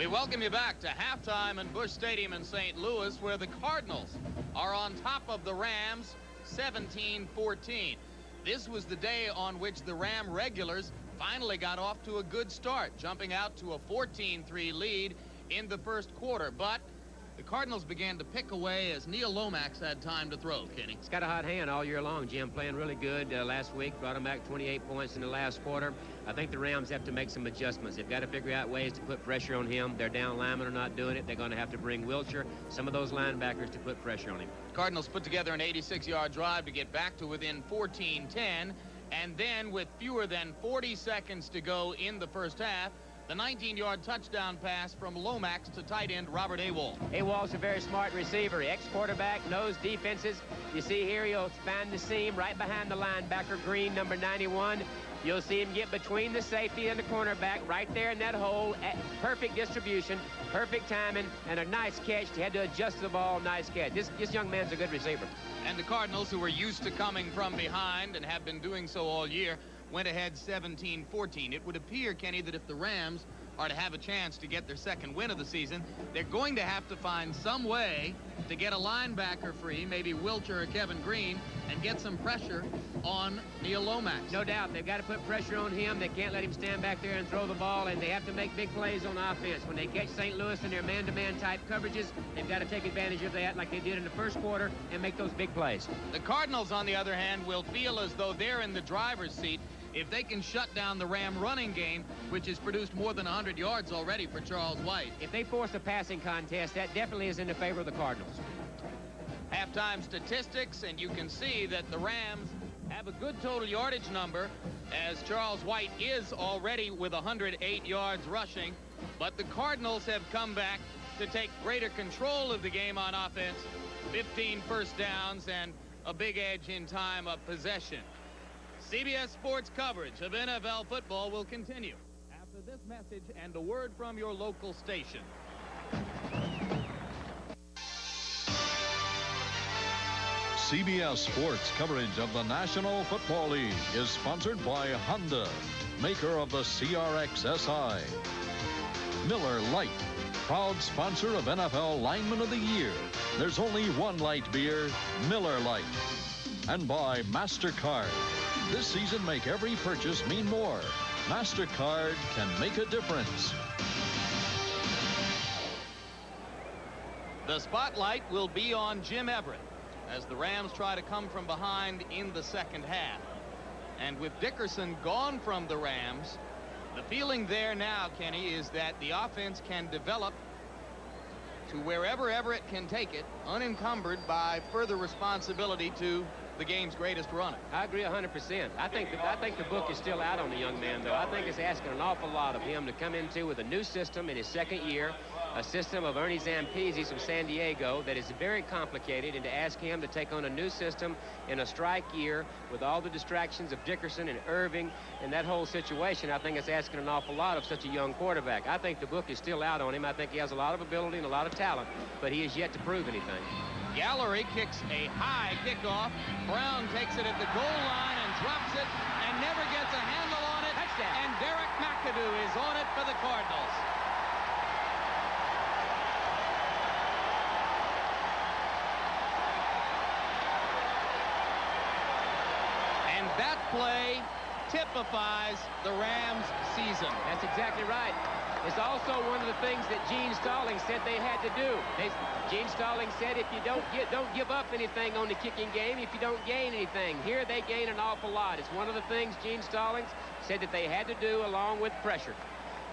We welcome you back to halftime in Busch Stadium in St. Louis, where the Cardinals are on top of the Rams 17-14. This was the day on which the Ram regulars finally got off to a good start, jumping out to a 14-3 lead in the first quarter. But the Cardinals began to pick away as Neil Lomax had time to throw, Kenny. He's got a hot hand all year long, Jim, playing really good last week. Brought him back 28 points in the last quarter. I think the Rams have to make some adjustments. They've got to figure out ways to put pressure on him. Their down linemen are not doing it. They're going to have to bring Wilcher, some of those linebackers, to put pressure on him. Cardinals put together an 86-yard drive to get back to within 14-10. And then with fewer than 40 seconds to go in the first half, the 19-yard touchdown pass from Lomax to tight end Robert Awalt. Awalt's a very smart receiver. Ex-quarterback, knows defenses. You see here, he'll span the seam right behind the linebacker, Green, number 91. You'll see him get between the safety and the cornerback right there in that hole. Perfect distribution, perfect timing, and a nice catch. He had to adjust the ball. Nice catch. This young man's a good receiver. And the Cardinals, who were used to coming from behind and have been doing so all year, went ahead 17-14. It would appear, Kenny, that if the Rams are to have a chance to get their second win of the season, they're going to have to find some way to get a linebacker free, maybe Wilcher or Kevin Green, and get some pressure on Neil Lomax. No doubt. They've got to put pressure on him. They can't let him stand back there and throw the ball, and they have to make big plays on offense. When they catch St. Louis in their man-to-man type coverages, they've got to take advantage of that like they did in the first quarter and make those big plays. The Cardinals, on the other hand, will feel as though they're in the driver's seat if they can shut down the Ram running game, which has produced more than 100 yards already for Charles White. If they force a passing contest, that definitely is in the favor of the Cardinals. Halftime statistics, and you can see that the Rams have a good total yardage number, as Charles White is already with 108 yards rushing. But the Cardinals have come back to take greater control of the game on offense, 15 first downs and a big edge in time of possession. CBS Sports coverage of NFL football will continue after this message and a word from your local station. CBS Sports coverage of the National Football League is sponsored by Honda, maker of the CRX-SI. Miller Lite, proud sponsor of NFL Lineman of the Year. There's only one light beer, Miller Lite. And by MasterCard. This season, make every purchase mean more. MasterCard can make a difference. The spotlight will be on Jim Everett as the Rams try to come from behind in the second half. And with Dickerson gone from the Rams, the feeling there now, Kenny, is that the offense can develop to wherever Everett can take it, unencumbered by further responsibility to the game's greatest runner. I agree 100%. I think the book is still out on the young man, though. I think it's asking an awful lot of him to come into with a new system in his second year, a system of Ernie Zampese from San Diego that is very complicated, and to ask him to take on a new system in a strike year with all the distractions of Dickerson and Irving and that whole situation, I think it's asking an awful lot of such a young quarterback. I think the book is still out on him. I think he has a lot of ability and a lot of talent, but he has yet to prove anything. Gallery kicks a high kickoff. Brown takes it at the goal line and drops it and never gets a handle on it. Touchdown. And Derrick McAdoo is on it for the Cardinals. And that play typifies the Rams' season. That's exactly right. It's also one of the things that Gene Stallings said they had to do. Gene Stallings said if you don't give up anything on the kicking game if you don't gain anything. Here they gain an awful lot. It's one of the things Gene Stallings said that they had to do along with pressure,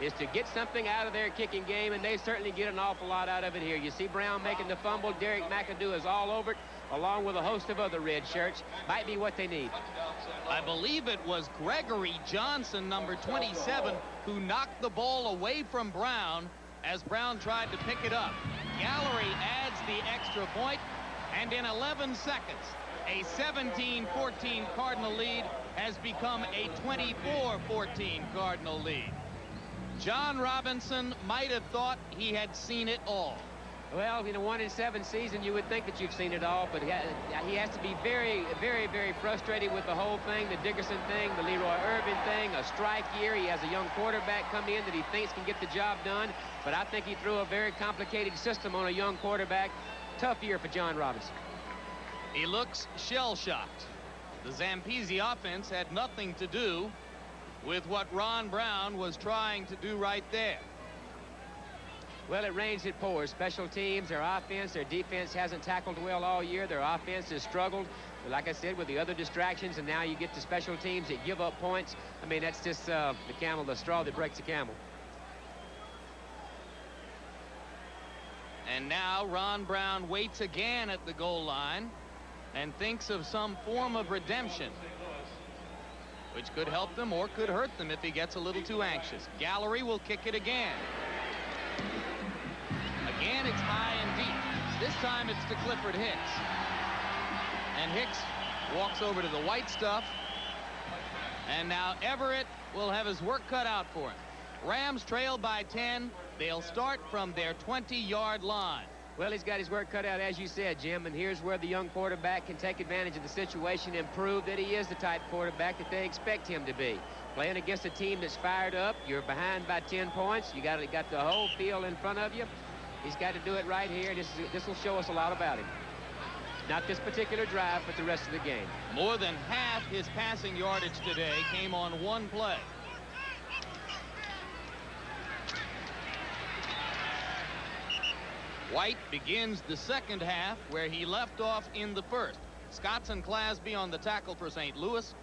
is to get something out of their kicking game, and they certainly get an awful lot out of it here. You see Brown making the fumble. Derrick McAdoo is all over it, along with a host of other red shirts. Might be what they need. I believe it was Gregory Johnson, number 27, who knocked the ball away from Brown as Brown tried to pick it up. Gallery adds the extra point, and in 11 seconds, a 17-14 Cardinal lead has become a 24-14 Cardinal lead. John Robinson might have thought he had seen it all. Well, in a 1-7 season, you would think that you've seen it all, but he has to be very, very, very frustrated with the whole thing, the Dickerson thing, the Leroy Irvin thing, a strike year. He has a young quarterback come in that he thinks can get the job done, but I think he threw a very complicated system on a young quarterback. Tough year for John Robinson. He looks shell-shocked. The Zampese offense had nothing to do with what Ron Brown was trying to do right there. Well, it rains, it pours. Special teams, their offense, their defense hasn't tackled well all year. Their offense has struggled, like I said, with the other distractions, and now you get to special teams that give up points. I mean, that's just the straw that breaks the camel. And now Ron Brown waits again at the goal line and thinks of some form of redemption, which could help them or could hurt them if he gets a little too anxious. Gallery will kick it again. Again, it's high and deep. This time it's to Clifford Hicks. And Hicks walks over to the white stuff. And now Everett will have his work cut out for him. Rams trail by 10. They'll start from their 20-yard line. Well, he's got his work cut out, as you said, Jim, and here's where the young quarterback can take advantage of the situation and prove that he is the type of quarterback that they expect him to be. Playing against a team that's fired up, you're behind by 10 points, you got the whole field in front of you. He's got to do it right here. This will show us a lot about him. Not this particular drive, but the rest of the game. More than half his passing yardage today came on one play. White begins the second half where he left off in the first. Scotts and Clasby on the tackle for St. Louis.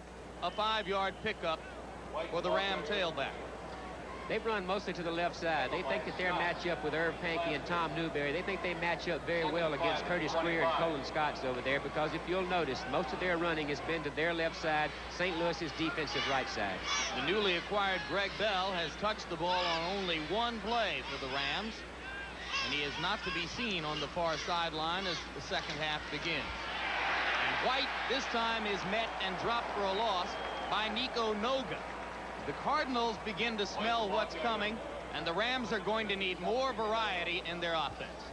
A 5-yard pickup for the Ram tailback. They've run mostly to the left side. They think that their matchup with Irv Pankey and Tom Newberry, they think they match up very well against Curtis Greer and Colin Scotts over there, because if you'll notice, most of their running has been to their left side, St. Louis's defensive right side. The newly acquired Greg Bell has touched the ball on only one play for the Rams, and he is not to be seen on the far sideline as the second half begins. And White this time is met and dropped for a loss by Nico Noga. The Cardinals begin to smell what's coming, and the Rams are going to need more variety in their offense.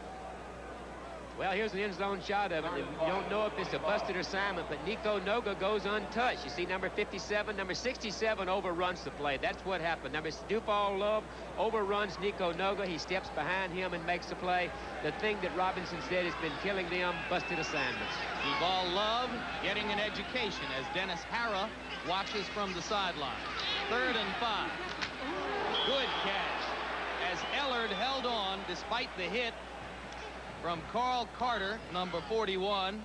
Well, here's an end zone shot of it. You don't know if it's a busted assignment, but Nico Noga goes untouched. You see number 57, number 67 overruns the play. That's what happened. Number Duvall Love overruns Nico Noga. He steps behind him and makes the play. The thing that Robinson said has been killing them, busted assignments. Duvall Love getting an education as Dennis Harrah watches from the sideline. 3rd and 5. Good catch as Ellard held on despite the hit from Carl Carter, number 41,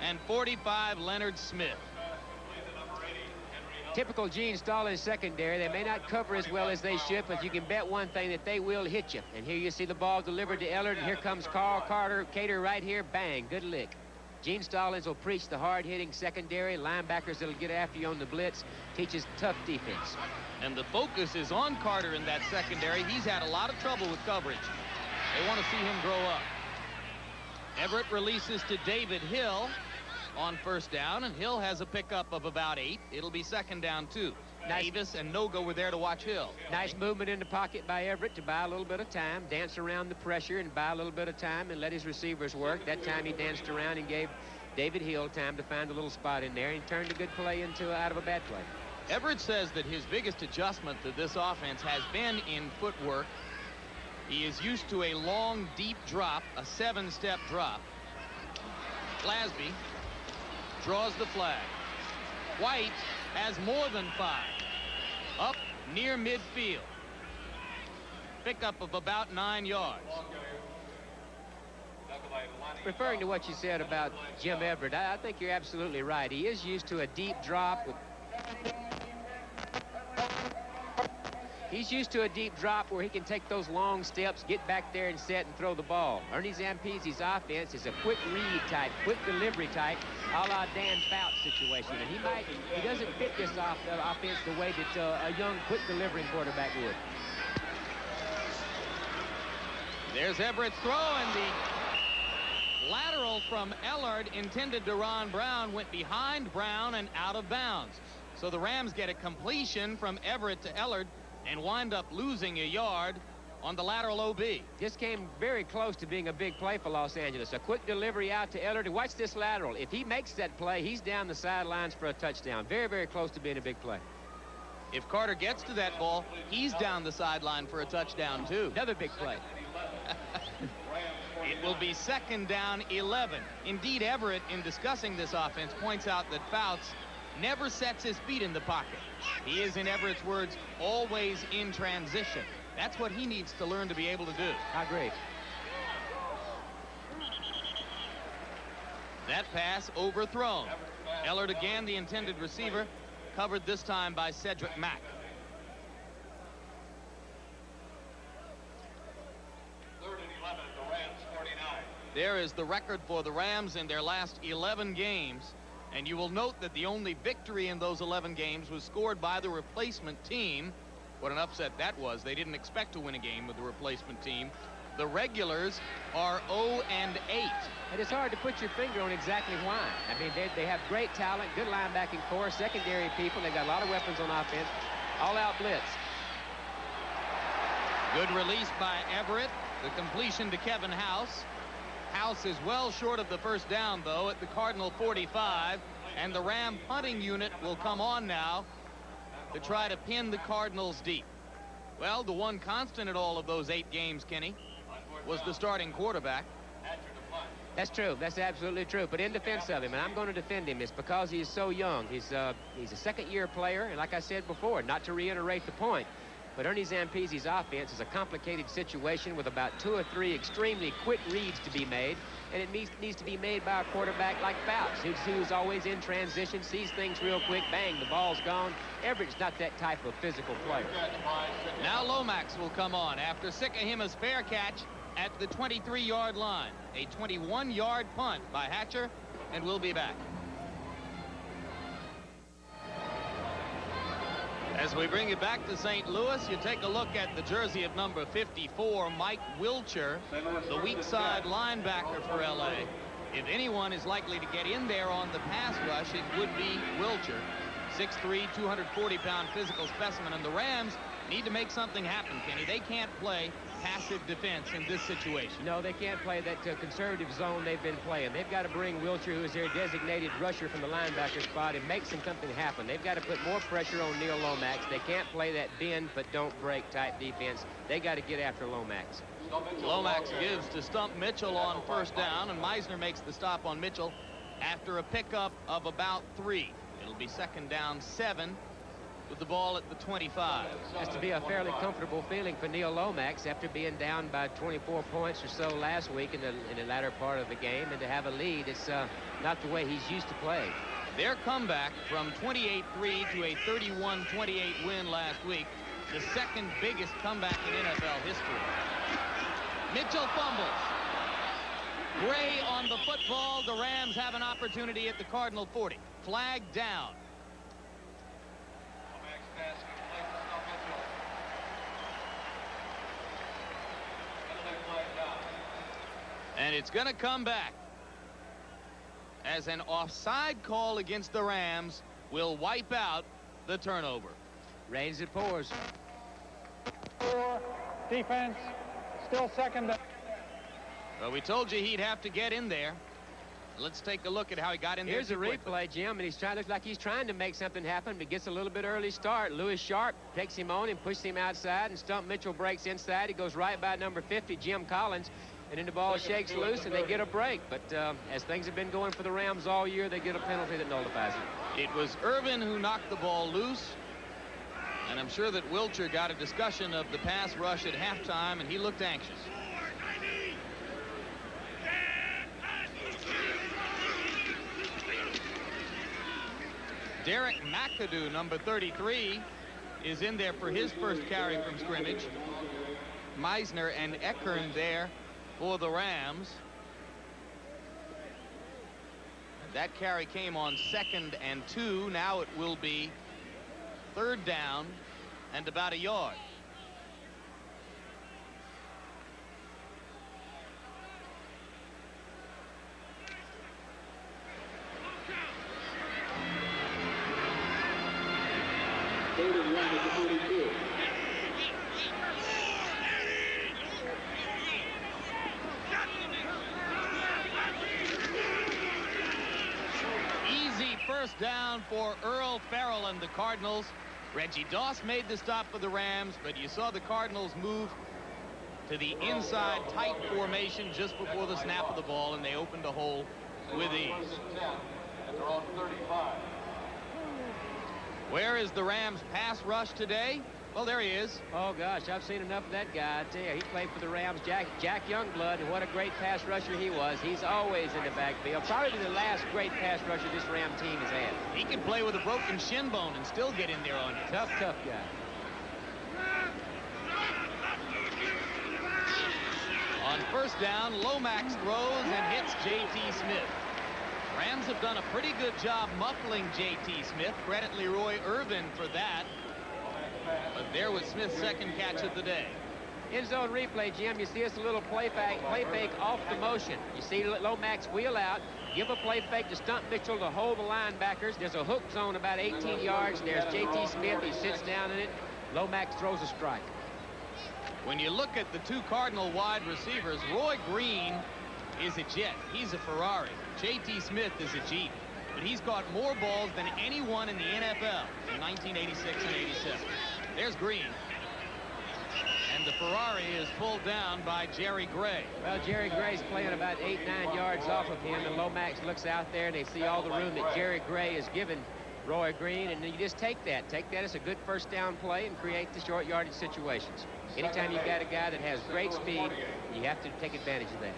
and 45, Leonard Smith. Typical Gene Stallings secondary. They may not cover as well as they should, but you can bet one thing, that they will hit you. And here you see the ball delivered to Ellard, and here comes Carl Carter. Cater right here, bang, good lick. Gene Stallings will preach the hard-hitting secondary, linebackers that'll get after you on the blitz, teaches tough defense. And the focus is on Carter in that secondary. He's had a lot of trouble with coverage. They want to see him grow up. Everett releases to David Hill on first down, and Hill has a pickup of about 8. It'll be 2nd down 2. Nice. Davis and Noga were there to watch Hill. Nice movement in the pocket by Everett to buy a little bit of time, dance around the pressure and buy a little bit of time and let his receivers work. That time he danced around and gave David Hill time to find a little spot in there and turned a good play into out of a bad play. Everett says that his biggest adjustment to this offense has been in footwork. He is used to a long, deep drop, a 7-step drop. Glasby draws the flag. White has more than 5. Up near midfield. Pickup of about 9 yards. Referring to what you said about Jim Everett, I think you're absolutely right. He is used to a deep drop with... He's used to a deep drop where he can take those long steps, get back there and set and throw the ball. Ernie Zampese's offense is a quick read type, quick delivery type, a la Dan Fouts situation. And he doesn't fit this offense the way that a young, quick delivering quarterback would. There's Everett's throw, and the lateral from Ellard intended to Ron Brown went behind Brown and out of bounds. So the Rams get a completion from Everett to Ellard and wind up losing a yard on the lateral OB. This came very close to being a big play for Los Angeles. A quick delivery out to Ellerty. Watch this lateral. If he makes that play, he's down the sidelines for a touchdown. Very, very close to being a big play. If Carter gets to that ball, he's down the sideline for a touchdown, too. Another big play. It will be 2nd down 11. Indeed, Everett, in discussing this offense, points out that Fouts never sets his feet in the pocket. He is, in Everett's words, always in transition. That's what he needs to learn to be able to do. I agree. That pass overthrown. Ellert again, the intended receiver, covered this time by Cedric Mack. There is the record for the Rams in their last 11 games. And you will note that the only victory in those 11 games was scored by the replacement team. What an upset that was. They didn't expect to win a game with the replacement team. The regulars are 0-8. And it's hard to put your finger on exactly why. I mean, they have great talent, good linebacking core, secondary people. They've got a lot of weapons on offense. All-out blitz. Good release by Everett. The completion to Kevin House. House is well short of the first down, though, at the Cardinal 45. And the Ram punting unit will come on now to try to pin the Cardinals deep. Well, the one constant at all of those 8 games, Kenny, was the starting quarterback. That's true. That's absolutely true. But in defense of him, and I'm going to defend him, it's because he's so young. He's a second-year player, and like I said before, not to reiterate the point, but Ernie Zampese's offense is a complicated situation with about 2 or 3 extremely quick reads to be made, and it needs to be made by a quarterback like Fouts, who's always in transition, sees things real quick, bang, the ball's gone. Everett's not that type of physical player. Now Lomax will come on after Sikahima's fair catch at the 23-yard line. A 21-yard punt by Hatcher, and we'll be back. As we bring it back to St. Louis, you take a look at the jersey of number 54, Mike Wilcher, the weak side linebacker for LA. If anyone is likely to get in there on the pass rush, it would be Wilcher. 6'3", 240-pound physical specimen, and the Rams need to make something happen, Kenny. They can't play passive defense in this situation. No, they can't play that conservative zone they've been playing. They've got to bring Wilcher, who is their designated rusher from the linebacker spot, and make something happen. They've got to put more pressure on Neil Lomax. They can't play that bend but don't break type defense. They got to get after Lomax. Lomax gives to Stump Mitchell on first down, and Meisner makes the stop on Mitchell after a pickup of about 3. It'll be 2nd down 7 with the ball at the 25. Has to be a fairly comfortable feeling for Neil Lomax after being down by 24 points or so last week in the latter part of the game, and to have a lead, it's not the way he's used to playing. Their comeback from 28-3 to a 31-28 win last week, the second biggest comeback in NFL history. Mitchell fumbles. Gray on the football. The Rams have an opportunity at the Cardinal 40. Flag down. And it's going to come back as an offside call against the Rams will wipe out the turnover. Rains it pours. Defense, still 2nd down. Well, we told you he'd have to get in there. Let's take a look at how he got in there. Here's a replay, Jim, and looks like he's trying to make something happen, but gets a little bit early start. Lewis Sharp takes him on and pushes him outside, and Stump Mitchell breaks inside. He goes right by number 50, Jim Collins, and then the ball shakes loose, and they get a break. But as things have been going for the Rams all year, they get a penalty that nullifies it. It was Irvin who knocked the ball loose, and I'm sure that Wilcher got a discussion of the pass rush at halftime, and he looked anxious. Derrick McAdoo, number 33, is in there for his first carry from scrimmage. Meisner and Eckern there for the Rams. That carry came on 2nd and 2. Now it will be 3rd down and about a yard. down for Earl Farrell and the Cardinals. Reggie Doss made the stop for the Rams, but you saw the Cardinals move to the inside tight formation just before the snap of the ball, and they opened a hole with ease. Where is the Rams pass rush today? Well, there he is. Oh, gosh, I've seen enough of that guy. I tell you, he played for the Rams. Jack Youngblood, and what a great pass rusher he was. He's always in the backfield. Probably the last great pass rusher this Ram team has had. He can play with a broken shin bone and still get in there on you. Tough guy. On first down, Lomax throws and hits J.T. Smith. Rams have done a pretty good job muffling J.T. Smith. Credit Leroy Irvin for that. But there was Smith's second catch of the day. In zone replay, Jim, you see us a little play fake off the motion. You see Lomax wheel out, give a play fake to Stump Mitchell to hold the linebackers. There's a hook zone about 18 yards. There's J.T. Smith. He sits down in it. Lomax throws a strike. When you look at the two Cardinal wide receivers, Roy Green is a jet. He's a Ferrari. J.T. Smith is a Jeep. But he's caught more balls than anyone in the NFL in 1986 and 87. There's Green. And the Ferrari is pulled down by Jerry Gray. Well, Jerry Gray's playing about 8-9 yards off of him, and Lomax looks out there, and they see all the room that Jerry Gray has given Roy Green, and you just take that. Take that as a good first down play and create the short yardage situations. Anytime you've got a guy that has great speed, you have to take advantage of that.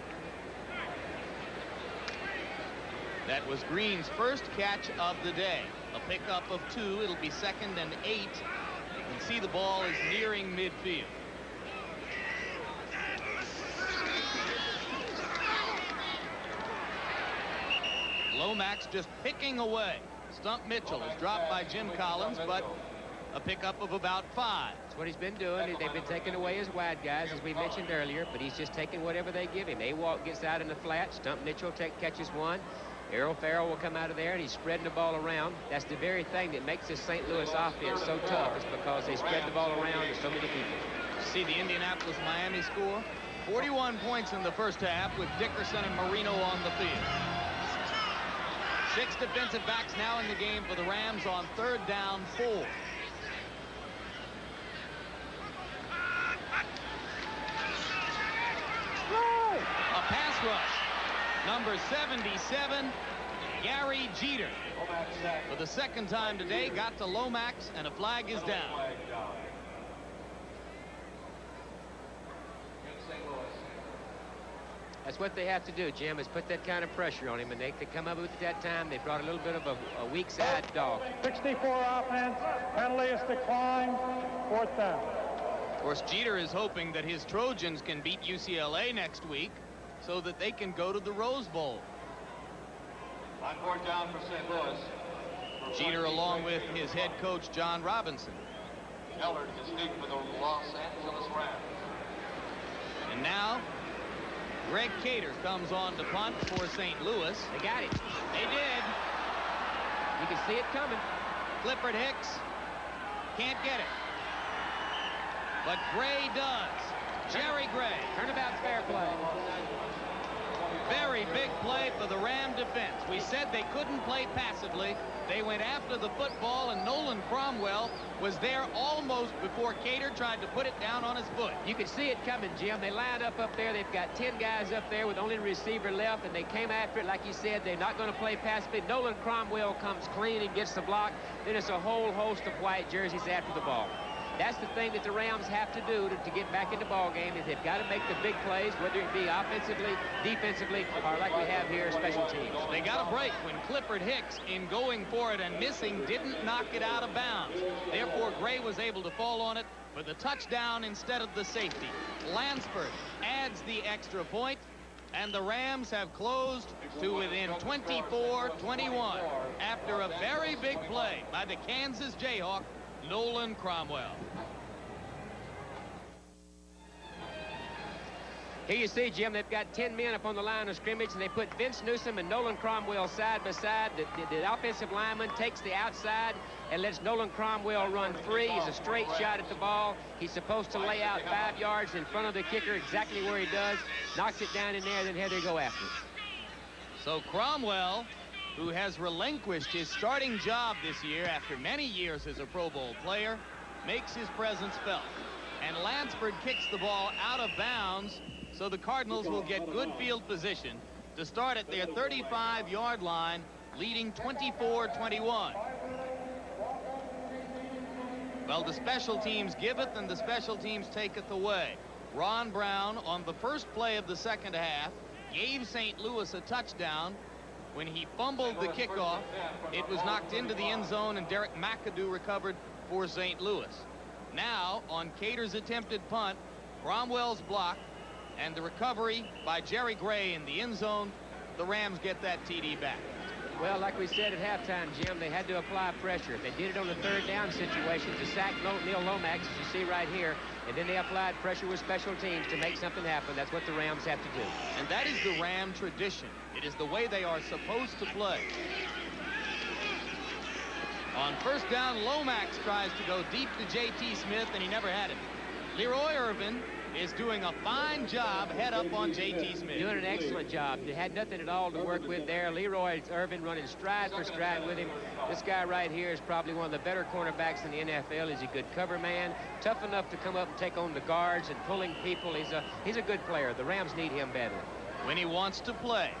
That was Green's first catch of the day. A pickup of 2. It'll be 2nd and 8. You can see the ball is nearing midfield. Lomax just picking away. Stump Mitchell is dropped by Jim Collins, but a pickup of about 5. That's what he's been doing. They've been taking away his wide guys, as we mentioned earlier, but he's just taking whatever they give him. Awalt gets out in the flat. Stump Mitchell catches one. Earl Farrell will come out of there, and he's spreading the ball around. That's the very thing that makes this St. Louis offense so tough, is because they spread the ball around to so many people. See the Indianapolis-Miami score? 41 points in the first half with Dickerson and Marino on the field. 6 defensive backs now in the game for the Rams on 3rd down 4. A pass rush. Number 77, Gary Jeter. For the second time today, got to Lomax, and a flag is down. That's what they have to do, Jim, is put that kind of pressure on him, and they come up with it that time. They brought a little bit of a weak side dog. 64 offense, penalty is declined, 4th down. Of course, Jeter is hoping that his Trojans can beat UCLA next week so that they can go to the Rose Bowl. On 4th down for St. Louis. Jeter along with his head coach, John Robinson. Ellard is deep for the Los Angeles Rams. And now, Greg Cater comes on to punt for St. Louis. They got it. They did. You can see it coming. Clifford Hicks can't get it. But Gray does. Jerry Gray. Turnabout fair play. Very big play for the Ram defense. We said they couldn't play passively. They went after the football, and Nolan Cromwell was there almost before Cater tried to put it down on his foot. You could see it coming, Jim. They lined up there. They've got 10 guys up there with only a receiver left, and they came after it. Like you said, they're not going to play passively. Nolan Cromwell comes clean and gets the block. Then it's a whole host of white jerseys after the ball. That's the thing that the Rams have to do to get back in the ball game, is they've got to make the big plays, whether it be offensively, defensively, or like we have here, special teams. They got a break when Clifford Hicks, in going for it and missing, didn't knock it out of bounds. Therefore, Gray was able to fall on it for the touchdown instead of the safety. Lansford adds the extra point, and the Rams have closed to within 24-21 after a very big play by the Kansas Jayhawk, Nolan Cromwell. Here you see, Jim, they've got 10 men up on the line of scrimmage, and they put Vince Newsom and Nolan Cromwell side by side. The offensive lineman takes the outside and lets Nolan Cromwell run free. He's a straight shot at the ball. He's supposed to lay out 5 yards in front of the kicker, exactly where he does. Knocks it down in there, then here they go after it. So Cromwell who has relinquished his starting job this year after many years as a Pro Bowl player, makes his presence felt. And Lansford kicks the ball out of bounds, so the Cardinals will get good field position to start at their 35-yard line, leading 24-21. Well, the special teams giveth and the special teams taketh away. Ron Brown, on the first play of the second half, gave St. Louis a touchdown. When he fumbled the kickoff, it was knocked into the end zone, and Derrick McAdoo recovered for St. Louis. Now, on Cater's attempted punt, Cromwell's block, and the recovery by Jerry Gray in the end zone, the Rams get that TD back. Well, like we said at halftime, Jim, they had to apply pressure. They did it on the third down situation to sack Neil Lomax, as you see right here, and then they applied pressure with special teams to make something happen. That's what the Rams have to do. And that is the Ram tradition. It is the way they are supposed to play. On first down, Lomax tries to go deep to J.T. Smith, and he never had it. Leroy Irvin is doing a fine job head up on J.T. Smith. Doing an excellent job. They had nothing at all to work with there. Leroy Irvin running stride for stride with him. This guy right here is probably one of the better cornerbacks in the NFL. He's a good cover man, tough enough to come up and take on the guards and pulling people. He's a good player. The Rams need him badly. When he wants to play,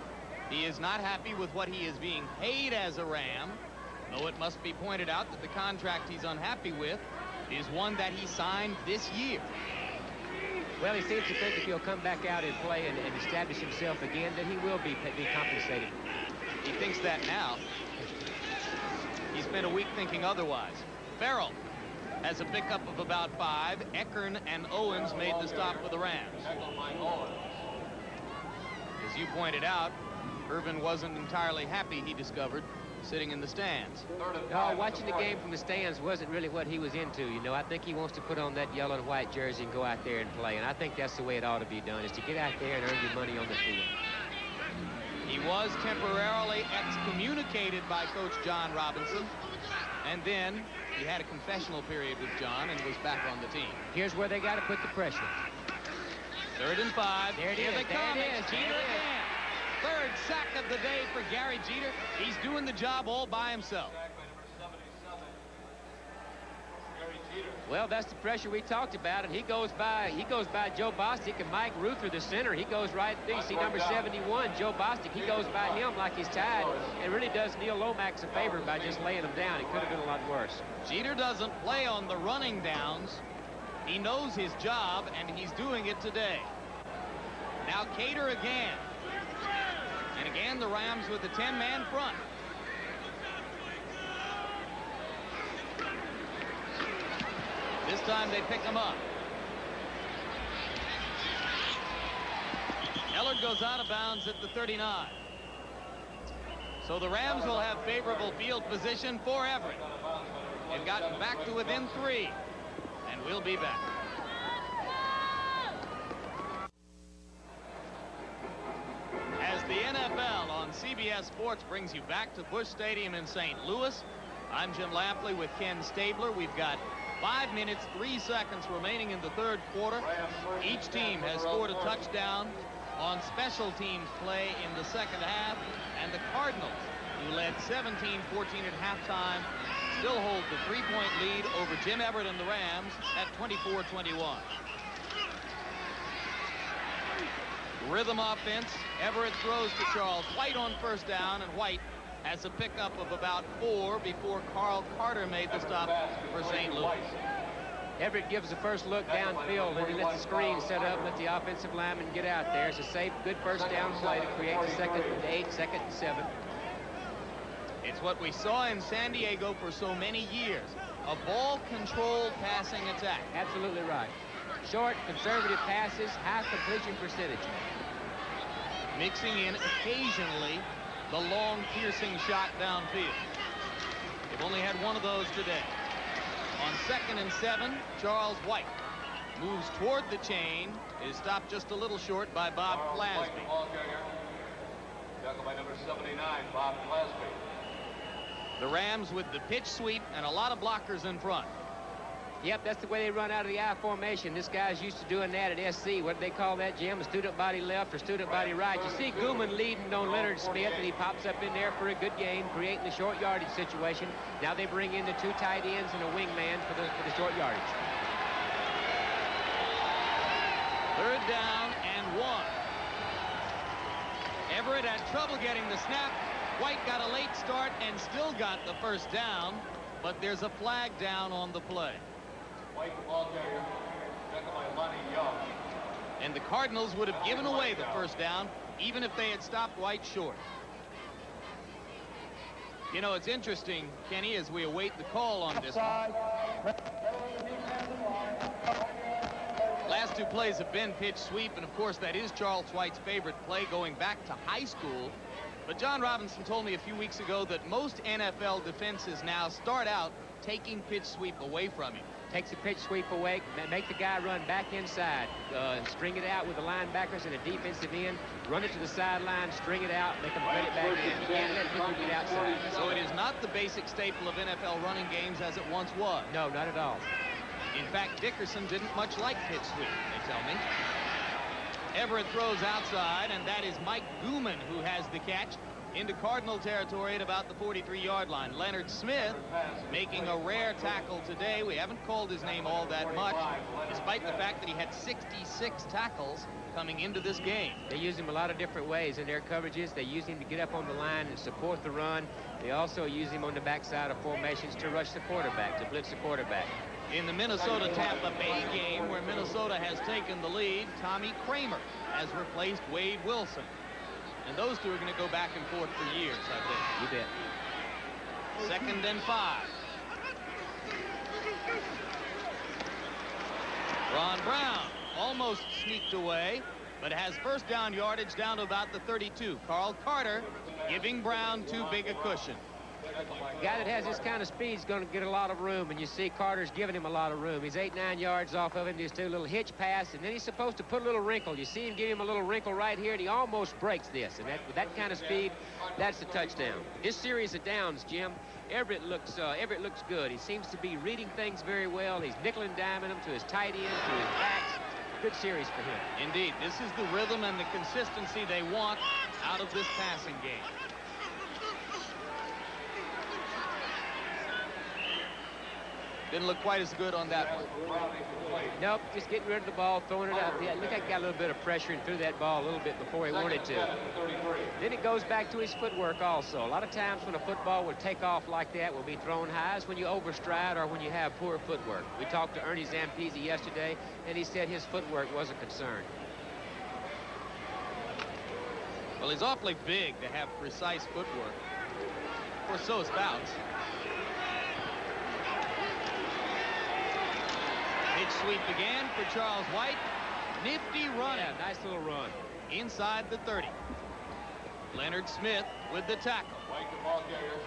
he is not happy with what he is being paid as a Ram, though it must be pointed out that the contract he's unhappy with is one that he signed this year. Well, he seems to think if he'll come back out and play and establish himself again, that he will be compensated. He thinks that now. He spent a week thinking otherwise. Farrell has a pickup of about 5. Eckern and Owens made the stop for the Rams. As you pointed out, Irvin wasn't entirely happy, he discovered, sitting in the stands. No, watching the game from the stands wasn't really what he was into. You know, I think he wants to put on that yellow and white jersey and go out there and play. And I think that's the way it ought to be done, is to get out there and earn your money on the field. He was temporarily excommunicated by Coach John Robinson. And then he had a confessional period with John and was back on the team. Here's where they got to put the pressure. 3rd and 5. There it Here is. they come. There it is. Jeter again. 3rd sack of the day for Gary Jeter. He's doing the job all by himself. Well, that's the pressure we talked about, and he goes by Joe Bostic and Mike Ruther, the center. He goes right through. You see number 71, Joe Bostic. He goes by him like he's tied, and really does Neil Lomax a favor by just laying him down. It could have been a lot worse. Jeter doesn't play on the running downs. He knows his job, and he's doing it today. Now Cater again. And again, the Rams with a 10-man front. This time they pick him up. Ellard goes out of bounds at the 39. So the Rams will have favorable field position for Everett. They've gotten back to within 3. And we'll be back. As the NFL on CBS Sports brings you back to Busch Stadium in St. Louis, I'm Jim Lampley with Ken Stabler. We've got 5 minutes, 3 seconds remaining in the 3rd quarter. Each team has scored a touchdown on special teams play in the 2nd half. And the Cardinals, who led 17-14 at halftime, still hold the 3-point lead over Jim Everett and the Rams at 24-21. Rhythm offense. Everett throws to Charles White on first down, and White has a pickup of about 4 before Carl Carter made the stop for St. Louis. Everett gives the first look downfield, and he lets the screen set up and let the offensive lineman get out there. It's a safe, good first down play to create the 2nd and 8, 2nd and 7. It's what we saw in San Diego for so many years. A ball-controlled passing attack. Absolutely right. Short, conservative passes, high completion percentage. Mixing in occasionally the long piercing shot downfield. They've only had one of those today. On 2nd and 7, Charles White moves toward the chain. Is stopped just a little short by Bob Clasby. Tackled by number 79, Bob Clasby. The Rams with the pitch sweep and a lot of blockers in front. Yep, that's the way they run out of the I formation. This guy's used to doing that at SC. What do they call that, Jim? A student body left or student body right. You see Gooman leading on Leonard Smith, and he pops up in there for a good game, creating the short yardage situation. Now they bring in the 2 tight ends and a wingman for the short yardage. 3rd down and 1. Everett had trouble getting the snap. White got a late start and still got the 1st down, but there's a flag down on the play. White, the ball carrier, second by Lonnie Young. And the Cardinals would have given away the 1st down even if they had stopped White short. You know, it's interesting, Kenny, as we await the call on this one. Last 2 plays have been pitch sweep, and of course that is Charles White's favorite play going back to high school. But John Robinson told me a few weeks ago that most NFL defenses now start out taking pitch sweep away from him. Takes the pitch sweep away, make the guy run back inside, string it out with the linebackers and a defensive end, run it to the sideline, string it out, make them put it back in. You can't let people get outside. So it is not the basic staple of NFL running games as it once was. No, not at all. In fact, Dickerson didn't much like pitch sweep, they tell me. Everett throws outside, and that is Mike Gooman who has the catch into Cardinal territory at about the 43-yard line. Leonard Smith making a rare tackle today. We haven't called his name all that much, despite the fact that he had 66 tackles coming into this game. They use him a lot of different ways in their coverages. They use him to get up on the line and support the run. They also use him on the backside of formations to rush the quarterback, to blitz the quarterback. In the Minnesota-Tampa Bay game, where Minnesota has taken the lead, Tommy Kramer has replaced Wade Wilson. And those 2 are going to go back and forth for years, I think. You bet. 2nd and 5. Ron Brown almost sneaked away, but has 1st down yardage down to about the 32. Carl Carter giving Brown too big a cushion. A guy that has this kind of speed is going to get a lot of room, and you see Carter's giving him a lot of room. He's 8-9 yards off of him. Just do a little hitch pass, and then he's supposed to put a little wrinkle. You see him give him a little wrinkle right here, and he almost breaks this. And with that kind of speed, that's a touchdown. This series of downs, Jim, Everett looks good. He seems to be reading things very well. He's nickel and diming them to his tight end, to his backs. Good series for him. Indeed, this is the rhythm and the consistency they want out of this passing game. Didn't look quite as good on that one. Nope, just getting rid of the ball, throwing it out. Yeah, look like he got a little bit of pressure and threw that ball a little bit before he wanted to. Then it goes back to his footwork also. A lot of times when a football would take off like that, will be thrown high, is when you overstride or when you have poor footwork. We talked to Ernie Zampese yesterday, and he said his footwork was a concern. Well, he's awfully big to have precise footwork. Of course, so is Fouts. Pitch sweep again for Charles White. Nifty run. Yeah, nice little run. Inside the 30. Leonard Smith with the tackle. White, the ball carrier.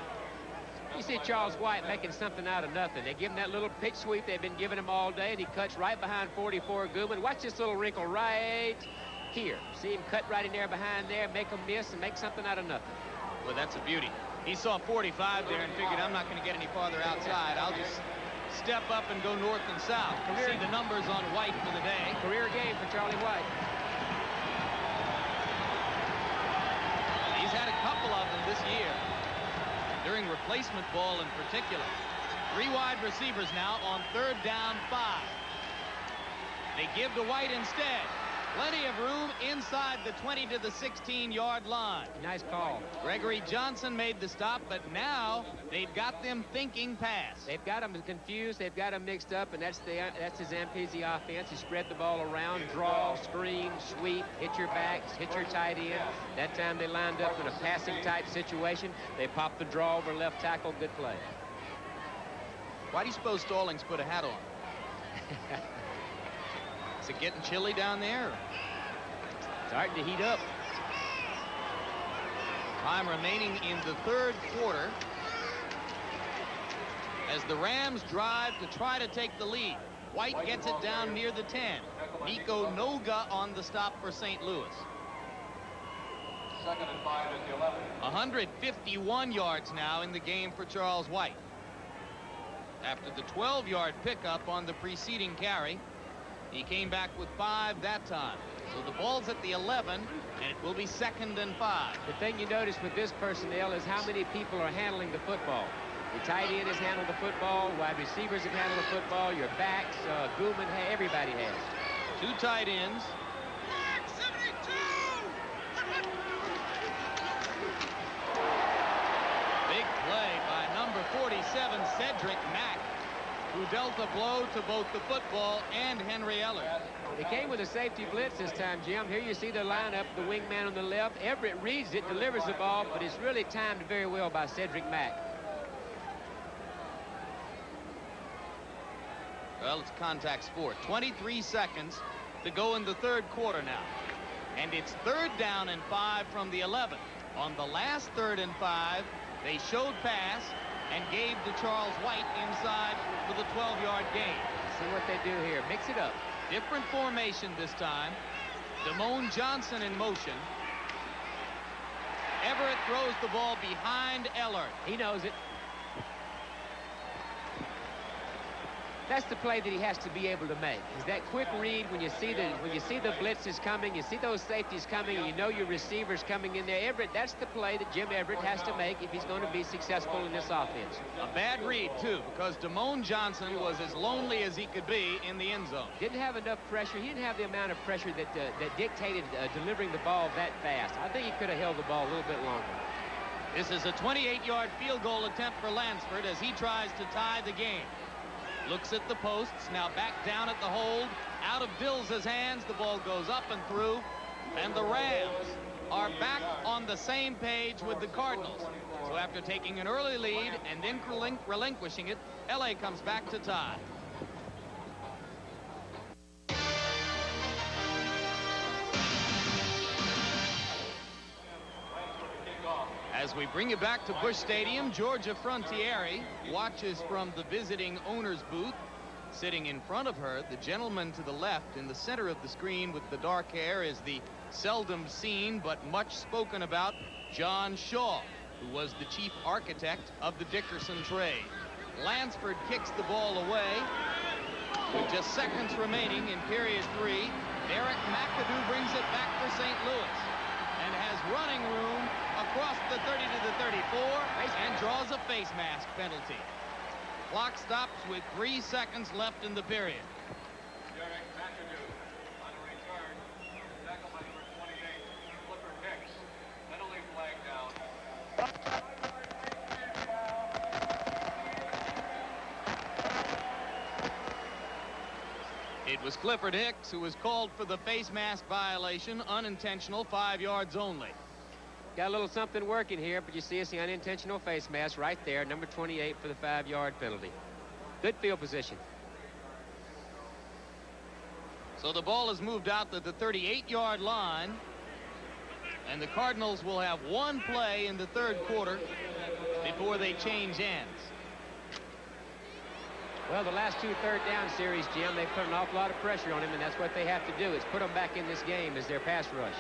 You see Charles White making something out of nothing. They give him that little pitch sweep they've been giving him all day, and he cuts right behind 44 Gooman. Watch this little wrinkle right here. See him cut right in there behind there, make him miss, and make something out of nothing. Well, that's a beauty. He saw 45 there and figured, I'm not going to get any farther outside. I'll just step up and go north and south. You see the numbers on White for the day. Career game for Charlie White. He's had a couple of them this year, during replacement ball in particular. 3 wide receivers now on 3rd down 5. They give to White instead. Plenty of room inside the 20 to the 16-yard line. Nice call. Gregory Johnson made the stop, but now they've got them thinking pass. They've got them confused. They've got them mixed up, and that's his Zampese offense. He spread the ball around, draw, screen, sweep, hit your backs, hit your tight end. That time they lined up in a passing-type situation. They popped the draw over left tackle. Good play. Why do you suppose Stallings put a hat on? Is it getting chilly down there? Starting to heat up. Time remaining in the 3rd quarter as the Rams drive to try to take the lead. White gets it down near the 10. Nico Noga on the stop for St. Louis. 2nd and 5 at the 11. 151 yards now in the game for Charles White. after the 12-yard pickup on the preceding carry. He came back with 5 that time. So the ball's at the 11, and it will be 2nd and 5. The thing you notice with this personnel is how many people are handling the football. The tight end has handled the football. Wide receivers have handled the football. Your backs, Gooman, everybody has. 2 tight ends. Big play by number 47, Cedric Mack, who dealt a blow to both the football and Henry Eller. They came with a safety blitz this time, Jim. Here you see the lineup, the wingman on the left. Everett reads it, delivers the ball, but it's really timed very well by Cedric Mack. Well, it's contact sport. 23 seconds to go in the 3rd quarter now. And it's 3rd down and 5 from the 11. On the last 3rd and 5, they showed pass and gave to Charles White inside for the 12-yard gain. See what they do here. Mix it up. Different formation this time. Damone Johnson in motion. Everett throws the ball behind Eller. He knows it. That's the play that he has to be able to make. Is that quick read when you see the blitzes coming, you see those safeties coming, and you know your receivers coming in there. Everett, that's the play that Jim Everett has to make if he's going to be successful in this offense. A bad read, too, because Damone Johnson was as lonely as he could be in the end zone. Didn't have enough pressure. He didn't have the amount of pressure that dictated delivering the ball that fast. I think he could have held the ball a little bit longer. This is a 28-yard field goal attempt for Lansford as he tries to tie the game. Looks at the posts, now back down at the hold. Out of Dills' hands, the ball goes up and through. And the Rams are back on the same page with the Cardinals. So after taking an early lead and then relinquishing it, LA comes back to tie. As we bring you back to Busch Stadium, Georgia Frontiere watches from the visiting owner's booth. Sitting in front of her, the gentleman to the left in the center of the screen with the dark hair is the seldom seen but much spoken about John Shaw, who was the chief architect of the Dickerson trade. Lansford kicks the ball away. With just seconds remaining in period 3, Derrick McAdoo brings it back for St. Louis and has running room across the 30 to the 34 and draws a face mask penalty. Clock stops with 3 seconds left in the period. Derrick McAdoo on a return. Tackle by number 28, Flipper Hicks. Penalty flag down. It was Clifford Hicks who was called for the face mask violation, unintentional, 5 yards only. Got a little something working here, but you see it's the unintentional face mask right there, number 28 for the 5-yard penalty. Good field position. So the ball is moved out to the 38-yard line, and the Cardinals will have 1 play in the 3rd quarter before they change ends. Well, the last 2 third-down series, Jim, they put an awful lot of pressure on him, and that's what they have to do, is put them back in this game as their pass rush.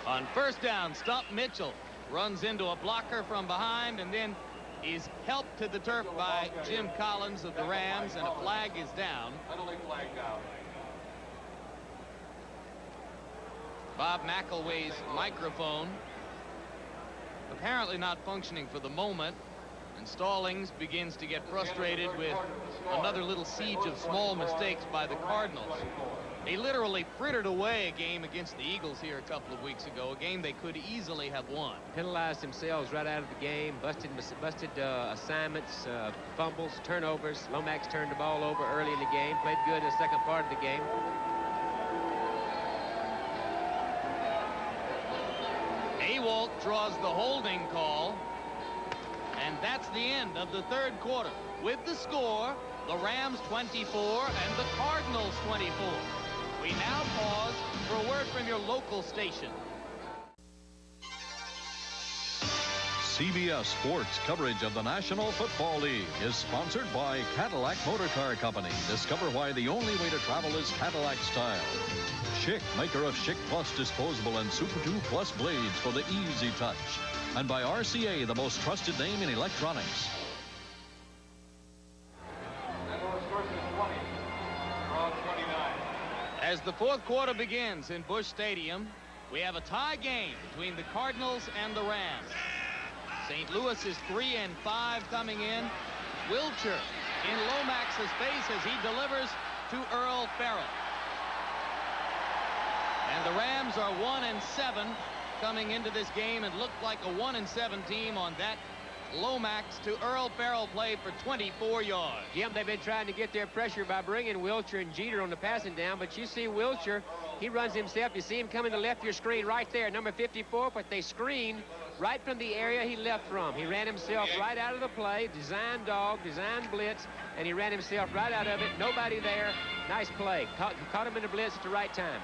On 1st down, Stump Mitchell runs into a blocker from behind and then is helped to the turf by Jim Collins of the Rams, and a flag is down. Penalty flag down. Bob McElway's microphone apparently not functioning for the moment, and Stallings begins to get frustrated with another little siege of small mistakes by the Cardinals. They literally frittered away a game against the Eagles here a couple of weeks ago, a game they could easily have won. Penalized themselves right out of the game, busted assignments, fumbles, turnovers. Lomax turned the ball over early in the game, played good in the second part of the game. Awalt draws the holding call, and that's the end of the 3rd quarter. With the score, the Rams 24 and the Cardinals 24. We now pause for a word from your local station. CBS Sports coverage of the National Football League is sponsored by Cadillac Motor Car Company. Discover why the only way to travel is Cadillac style. Schick, maker of Schick Plus disposable and Super 2 Plus blades for the easy touch. And by RCA, the most trusted name in electronics. St. Louis first and 20. Draw 29. As the fourth quarter begins in Busch Stadium, we have a tie game between the Cardinals and the Rams. St. Louis is 3-5 coming in. Wilcher in Lomax's face as he delivers to Earl Farrell. And the Rams are 1-7 coming into this game and look like a 1-7 team on that Lomax to Earl Farrell play for 24 yards. Jim, they've been trying to get their pressure by bringing Wilcher and Jeter on the passing down, but you see Wilcher, he runs himself. You see him coming to left your screen right there, number 54, but they screened right from the area he left from. He ran himself right out of the play, design dog, design blitz, and he ran himself right out of it. Nobody there. Nice play. Caught him in the blitz at the right time.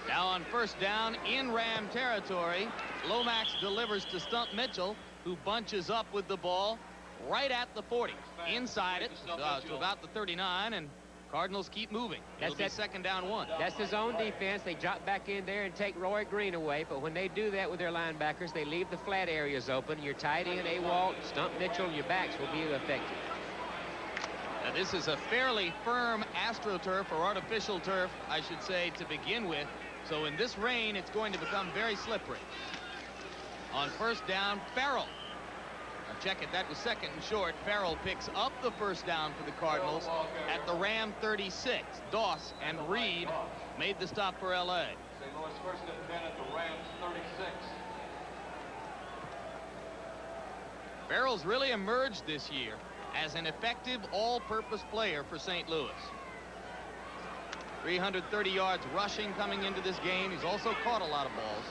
Now on first down in Ram territory, Lomax delivers to Stump Mitchell, who bunches up with the ball right at the 40. Inside it to about the 39, and Cardinals keep moving. It'll be second down 1. That's the zone defense. They drop back in there and take Roy Green away, but when they do that with their linebackers, they leave the flat areas open. Your tight end, Awalt, Stump Mitchell, your backs will be effective. Now this is a fairly firm AstroTurf, or artificial turf, I should say, to begin with. So in this rain, it's going to become very slippery. On first down, Farrell. Now check it, that was second and short. Farrell picks up the first down for the Cardinals at the Ram 36. Doss and Reed made the stop for L.A. St. Louis first and 10 at the Rams 36. Farrell's really emerged this year as an effective all-purpose player for St. Louis. 330 yards rushing coming into this game. He's also caught a lot of balls.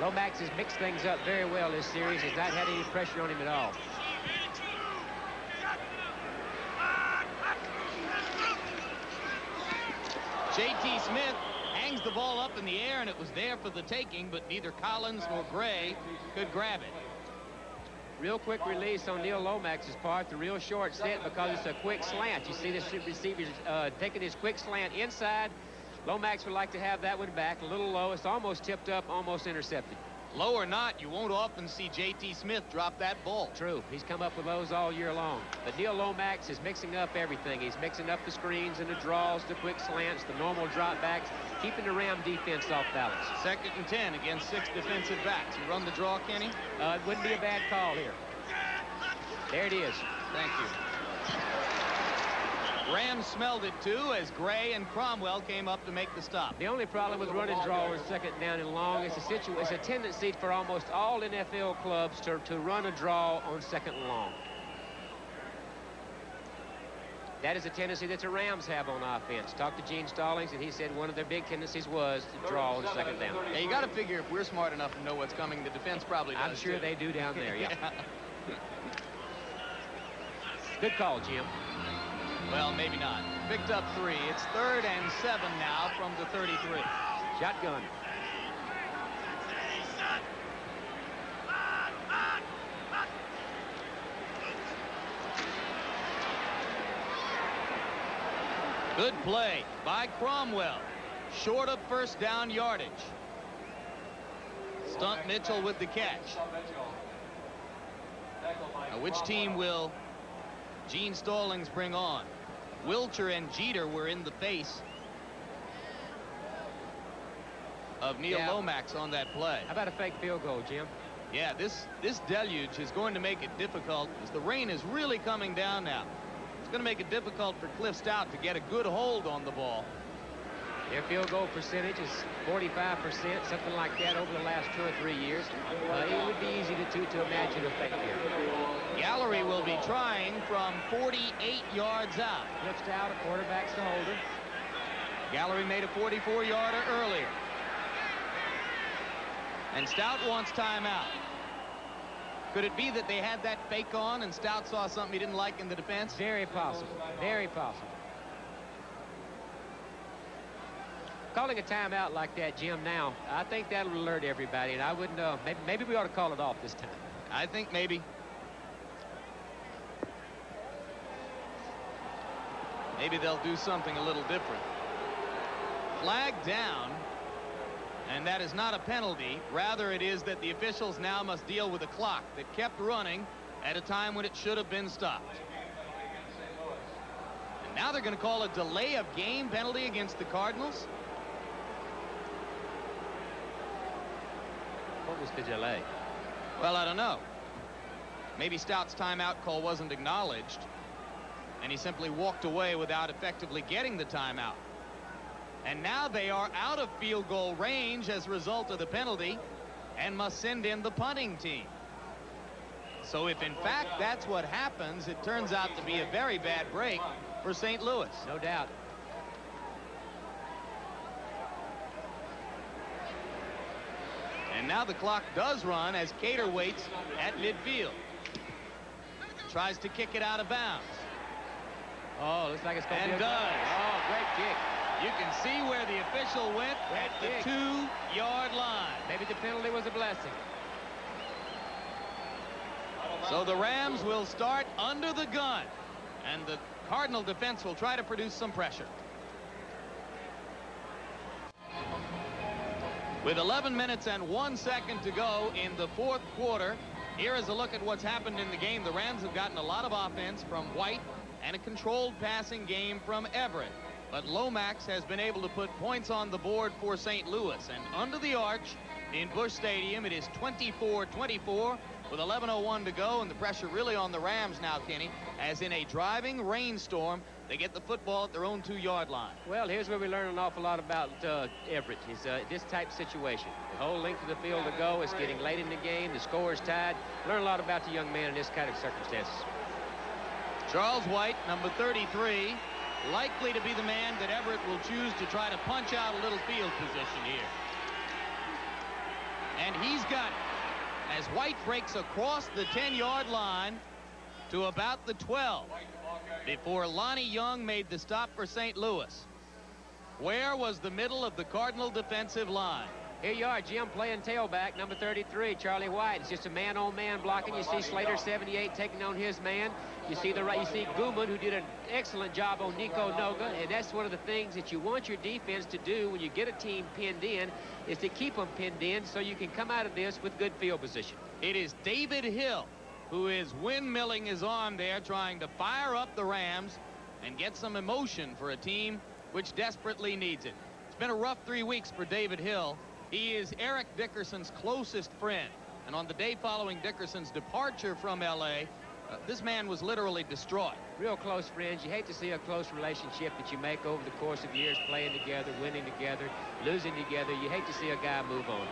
Lomax has mixed things up very well this series. He's not had any pressure on him at all. J.T. Smith hangs the ball up in the air, and it was there for the taking, but neither Collins nor Gray could grab it. Real quick release on Neil Lomax's part, the real short set, because it's a quick slant. You see this receiver taking his quick slant inside. Lomax would like to have that one back a little low. It's almost tipped up, almost intercepted. Low or not, you won't often see J.T. Smith drop that ball. True. He's come up with those all year long. But Neil Lomax is mixing up everything. He's mixing up the screens and the draws, the quick slants, the normal drop backs, keeping the Ram defense off balance. Second and 10 against 6 defensive backs. You run the draw, Kenny? It wouldn't be a bad call here. There it is. Thank you. Rams smelled it too as Gray and Cromwell came up to make the stop. The only problem with running draw on second down and long is it's a tendency for almost all NFL clubs to run a draw on second and long. That is a tendency that the Rams have on offense. Talked to Gene Stallings, and he said one of their big tendencies was to draw on second down. Yeah, you got to figure if we're smart enough to know what's coming, the defense probably does. I'm sure too. they do down there, yeah. Good call, Jim. Well, maybe not. Picked up 3. It's 3rd and 7 now from the 33. Shotgun. Good play by Cromwell. Short of first down yardage. Stump Mitchell with the catch. Now, which team will Gene Stallings bring on? Wilcher and Jeter were in the face of Neil Lomax on that play. How about a fake field goal, Jim? Yeah, this deluge is going to make it difficult as the rain is really coming down now. It's going to make it difficult for Cliff Stout to get a good hold on the ball. Their field goal percentage is 45%, something like that over the last 2 or 3 years. It would be easy to imagine a fake here. Gallery will be trying from 48 yards out. Cliff Stout, a quarterback's the holder. Gallery made a 44-yarder earlier. And Stout wants timeout. Could it be that they had that fake on and Stout saw something he didn't like in the defense? Very possible. Very possible. calling a timeout like that, Jim, now, I think that'll alert everybody, and I wouldn't know. Maybe we ought to call it off this time. I think maybe. Maybe they'll do something a little different. Flag down, and that is not a penalty. Rather, it is that the officials now must deal with a clock that kept running at a time when it should have been stopped. And now they're going to call a delay of game penalty against the Cardinals. What was the delay? Well, I don't know. Maybe Stout's timeout call wasn't acknowledged, and he simply walked away without effectively getting the timeout. And now they are out of field goal range as a result of the penalty and must send in the punting team. So if in fact that's what happens, it turns out to be a very bad break for St. Louis. No doubt. And now the clock does run as Cater waits at midfield. Tries to kick it out of bounds. Oh, looks like it's going to be And a does. Oh, great kick. You can see where the official went at the 2-yard line. Maybe the penalty was a blessing. So the Rams will start under the gun, and the Cardinal defense will try to produce some pressure. With 11 minutes and 1 second to go in the fourth quarter, here is a look at what's happened in the game. The Rams have gotten a lot of offense from White and a controlled passing game from Everett. But Lomax has been able to put points on the board for St. Louis. And under the arch in Busch Stadium, it is 24-24 with 11:01 to go, and the pressure really on the Rams now, Kenny, as in a driving rainstorm, they get the football at their own 2-yard line. Well, here's where we learn an awful lot about Everett. Is this type situation. The whole length of the field to go. It's getting late in the game. The score is tied. Learn a lot about the young man in this kind of circumstances. Charles White, number 33, likely to be the man that Everett will choose to try to punch out a little field position here. And he's got it as White breaks across the 10-yard line to about the 12 before Lonnie Young made the stop for St. Louis. Where was the middle of the Cardinal defensive line? Here you are, Jim, playing tailback, number 33, Charlie White. It's just a man-on-man blocking. You see Slater, 78, taking on his man. You see Guman, who did an excellent job on Nico Noga, and that's one of the things that you want your defense to do when you get a team pinned in, is to keep them pinned in so you can come out of this with good field position. It is David Hill who is windmilling his arm there, trying to fire up the Rams and get some emotion for a team which desperately needs it. It's been a rough 3 weeks for David Hill. He is Eric Dickerson's closest friend, and on the day following Dickerson's departure from L.A., this man was literally distraught. Real close friends. You hate to see a close relationship that you make over the course of years, playing together, winning together, losing together. You hate to see a guy move on.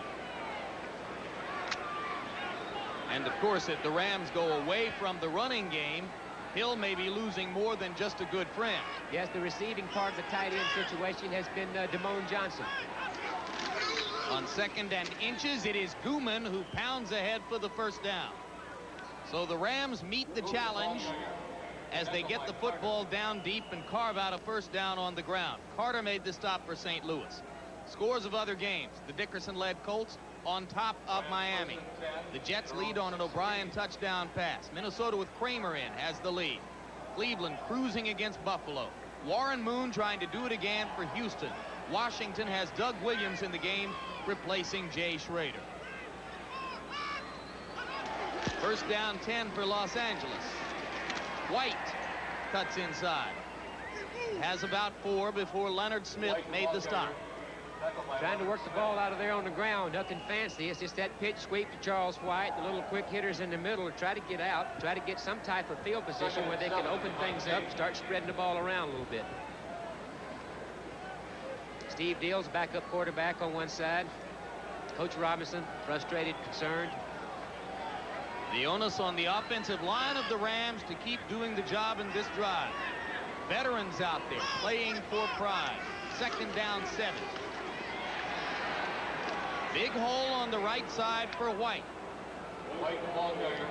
And of course, if the Rams go away from the running game, Hill may be losing more than just a good friend. Yes, the receiving part of the tight end situation has been Damone Johnson. On 2nd and inches, it is Guman who pounds ahead for the first down. So the Rams meet the challenge as they get the football down deep and carve out a first down on the ground. Carter made the stop for St. Louis. Scores of other games. The Dickerson-led Colts on top of Miami. The Jets lead on an O'Brien touchdown pass. Minnesota with Kramer in has the lead. Cleveland cruising against Buffalo. Warren Moon trying to do it again for Houston. Washington has Doug Williams in the game, replacing Jay Schrader. First down 10 for Los Angeles. White cuts inside. Has about 4 before Leonard Smith made the stop. Trying to work the ball out of there on the ground. Nothing fancy. It's just that pitch sweep to Charles White. The little quick hitters in the middle to try to get out, try to get some type of field position where they can open things up, start spreading the ball around a little bit. Steve Deals, backup quarterback on one side. Coach Robinson, frustrated, concerned. The onus on the offensive line of the Rams to keep doing the job in this drive. Veterans out there playing for pride. 2nd down 7. Big hole on the right side for White.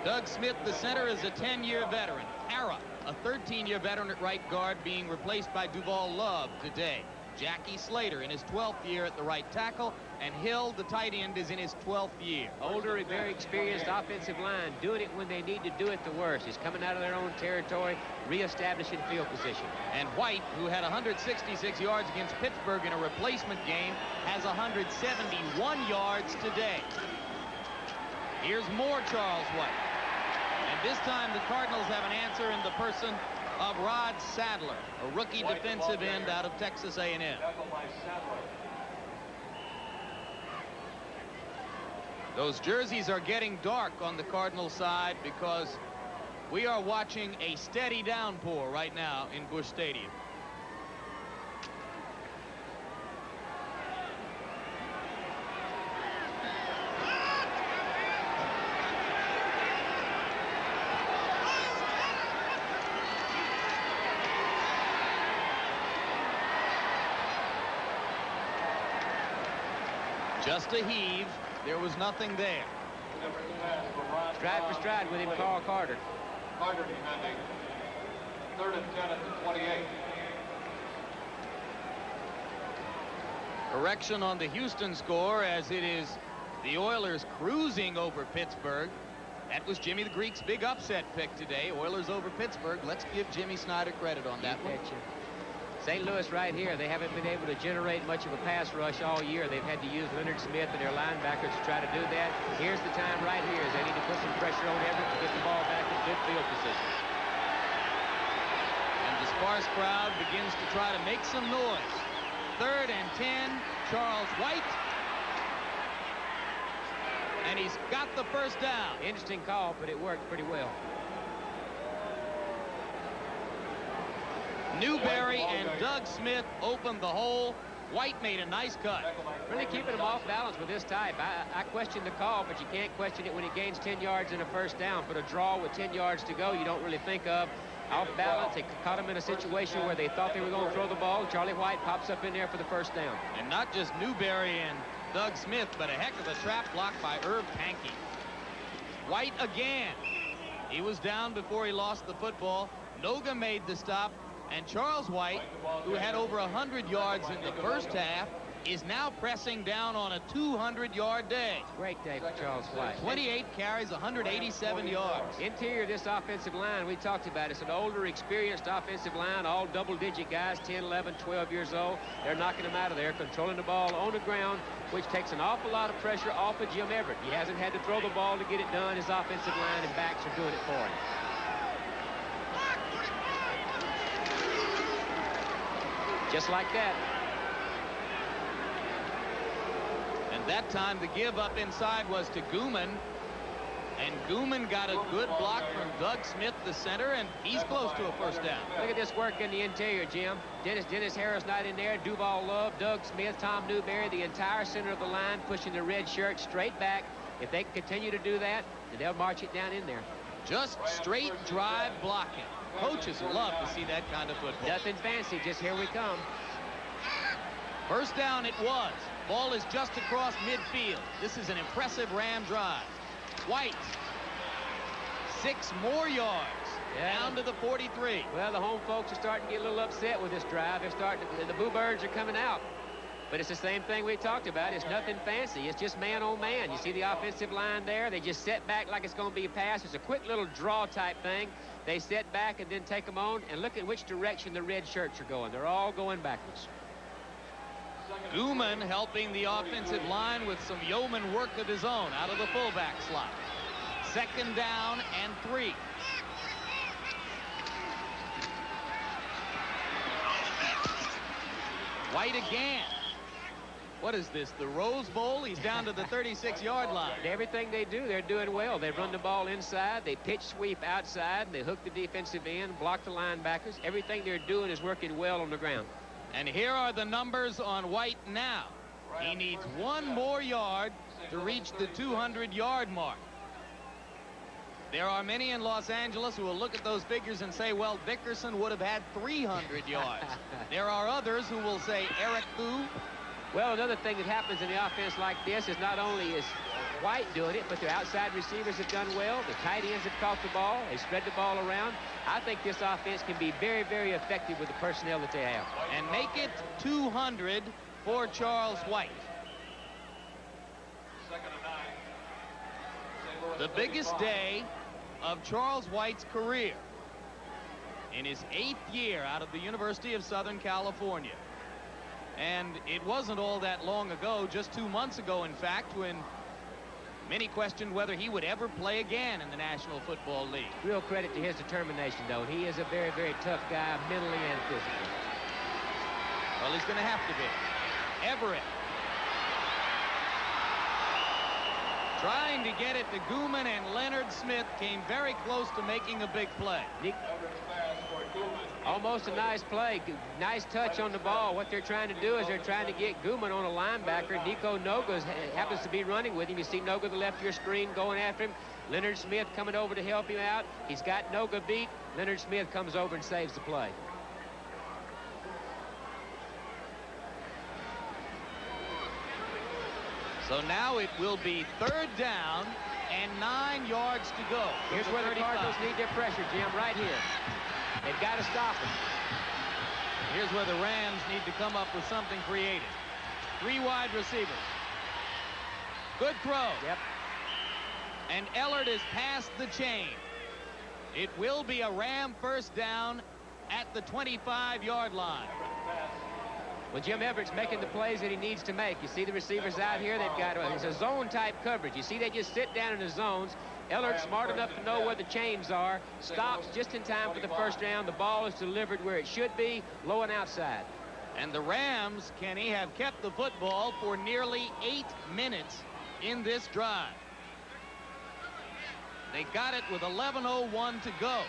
Doug Smith, the center, is a 10-year veteran. Hara, a 13-year veteran at right guard, being replaced by Duval Love today. Jackie Slater in his 12th year at the right tackle, and Hill, the tight end, is in his 12th year. Older and very experienced offensive line, doing it when they need to do it the worst. Is coming out of their own territory, reestablishing field position. And White, who had 166 yards against Pittsburgh in a replacement game, has 171 yards today. Here's more Charles White. And this time the Cardinals have an answer in the person of Rod Sadler, a rookie defensive end out of Texas A&M. Those jerseys are getting dark on the Cardinals side because we are watching a steady downpour right now in Busch Stadium. Just a heave. There was nothing there. Stride for stride with him, Carl Carter. Carter defending. 3rd and 10 at the 28. Correction on the Houston score, as it is the Oilers cruising over Pittsburgh. That was Jimmy the Greek's big upset pick today. Oilers over Pittsburgh. Let's give Jimmy Snyder credit on that one. St. Louis right here, they haven't been able to generate much of a pass rush all year. They've had to use Leonard Smith and their linebackers to try to do that. Here's the time right here as they need to put some pressure on Everett to get the ball back in good field position. And the sparse crowd begins to try to make some noise. 3rd and 10, Charles White. And he's got the first down. Interesting call, but it worked pretty well. Newberry and Doug Smith opened the hole. White made a nice cut. Really keeping him off balance with this type. I question the call, but you can't question it when he gains 10 yards in a first down. But a draw with 10 yards to go, you don't really think of. Off balance, they caught him in a situation where they thought they were going to throw the ball. Charlie White pops up in there for the first down. And not just Newberry and Doug Smith, but a heck of a trap block by Herb Pankey. White again. He was down before he lost the football. Noga made the stop. And Charles White, who had over 100 yards in the first half, is now pressing down on a 200-yard day. Great day for Charles White. 28 carries, 187 yards. Interior of this offensive line, we talked about, it's an older, experienced offensive line, all double-digit guys, 10, 11, 12 years old. They're knocking them out of there, controlling the ball on the ground, which takes an awful lot of pressure off of Jim Everett. He hasn't had to throw the ball to get it done. His offensive line and backs are doing it for him. Just like that. And that time the give up inside was to Gooman. And Gooman got a good block from Doug Smith, the center, and he's close to a first down. Look at this work in the interior, Jim. Dennis Harris not in there. Duval Love, Doug Smith, Tom Newberry, the entire center of the line pushing the red shirt straight back. If they can continue to do that, then they'll march it down in there. Just straight drive blocking. Coaches love to see that kind of football. Nothing fancy, just here we come. First down it was. Ball is just across midfield. This is an impressive Ram drive. White, 6 more yards. Down to the 43. Well, the home folks are starting to get a little upset with this drive. They're starting to, the Boo Birds are coming out. But it's the same thing we talked about. It's nothing fancy. It's just man on man. You see the offensive line there? They just set back like it's going to be a pass. It's a quick little draw type thing. They set back and then take them on. And look at which direction the red shirts are going. They're all going backwards. Gooman helping the offensive line with some yeoman work of his own out of the fullback slot. 2nd down and 3. White again. What is this, the Rose Bowl? He's down to the 36-yard line. Everything they do, they're doing well. They run the ball inside. They pitch sweep outside. They hook the defensive end, block the linebackers. Everything they're doing is working well on the ground. And here are the numbers on White now. He needs 1 more yard to reach the 200-yard mark. There are many in Los Angeles who will look at those figures and say, well, Dickerson would have had 300 yards. There are others who will say Eric Hu. Well, another thing that happens in the offense like this is not only is White doing it, but their outside receivers have done well. The tight ends have caught the ball. They spread the ball around. I think this offense can be very, very effective with the personnel that they have. And make it 200 for Charles White. The biggest day of Charles White's career in his 8th year out of the University of Southern California. And it wasn't all that long ago, just 2 months ago, in fact, when many questioned whether he would ever play again in the National Football League. Real credit to his determination, though. He is a very, very tough guy, mentally and physically. Well, he's going to have to be. Everett. Trying to get it to Gooman, and Leonard Smith came very close to making a big play. Almost a nice play. Nice touch on the ball. What they're trying to do is they're trying to get Gooman on a linebacker. Nico Noga happens to be running with him. You see Noga to the left of your screen going after him. Leonard Smith coming over to help him out. He's got Noga beat. Leonard Smith comes over and saves the play. So now it will be 3rd down and 9 yards to go. Here's where the Cardinals need their pressure, Jim, right here. They've got to stop him. Here's where the Rams need to come up with something creative. 3 wide receivers. Good throw. Yep. And Ellard is past the chain. It will be a Ram first down at the 25-yard line. Well, Jim Everett's making the plays that he needs to make. You see the receivers out here, they've got it's a zone-type coverage. You see they just sit down in the zones. Ellard's smart enough to know where the chains are, stops just in time for the first down. The ball is delivered where it should be, low and outside. And the Rams, Kenny, have kept the football for nearly 8 minutes in this drive. They got it with 11:01 to go.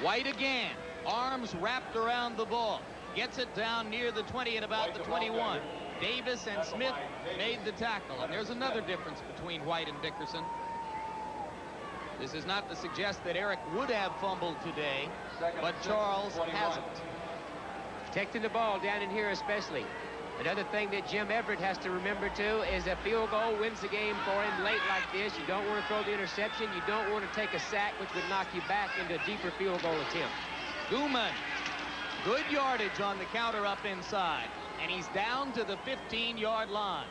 White again, arms wrapped around the ball, gets it down near the 20 at about the 21. Davis and Smith made the tackle, and there's another difference between White and Dickerson. This is not to suggest that Eric would have fumbled today, but Charles hasn't. Protecting the ball down in here especially. Another thing that Jim Everett has to remember, too, is a field goal wins the game for him late like this. You don't want to throw the interception. You don't want to take a sack, which would knock you back into a deeper field goal attempt. Gooman, good yardage on the counter up inside, and he's down to the 15-yard line.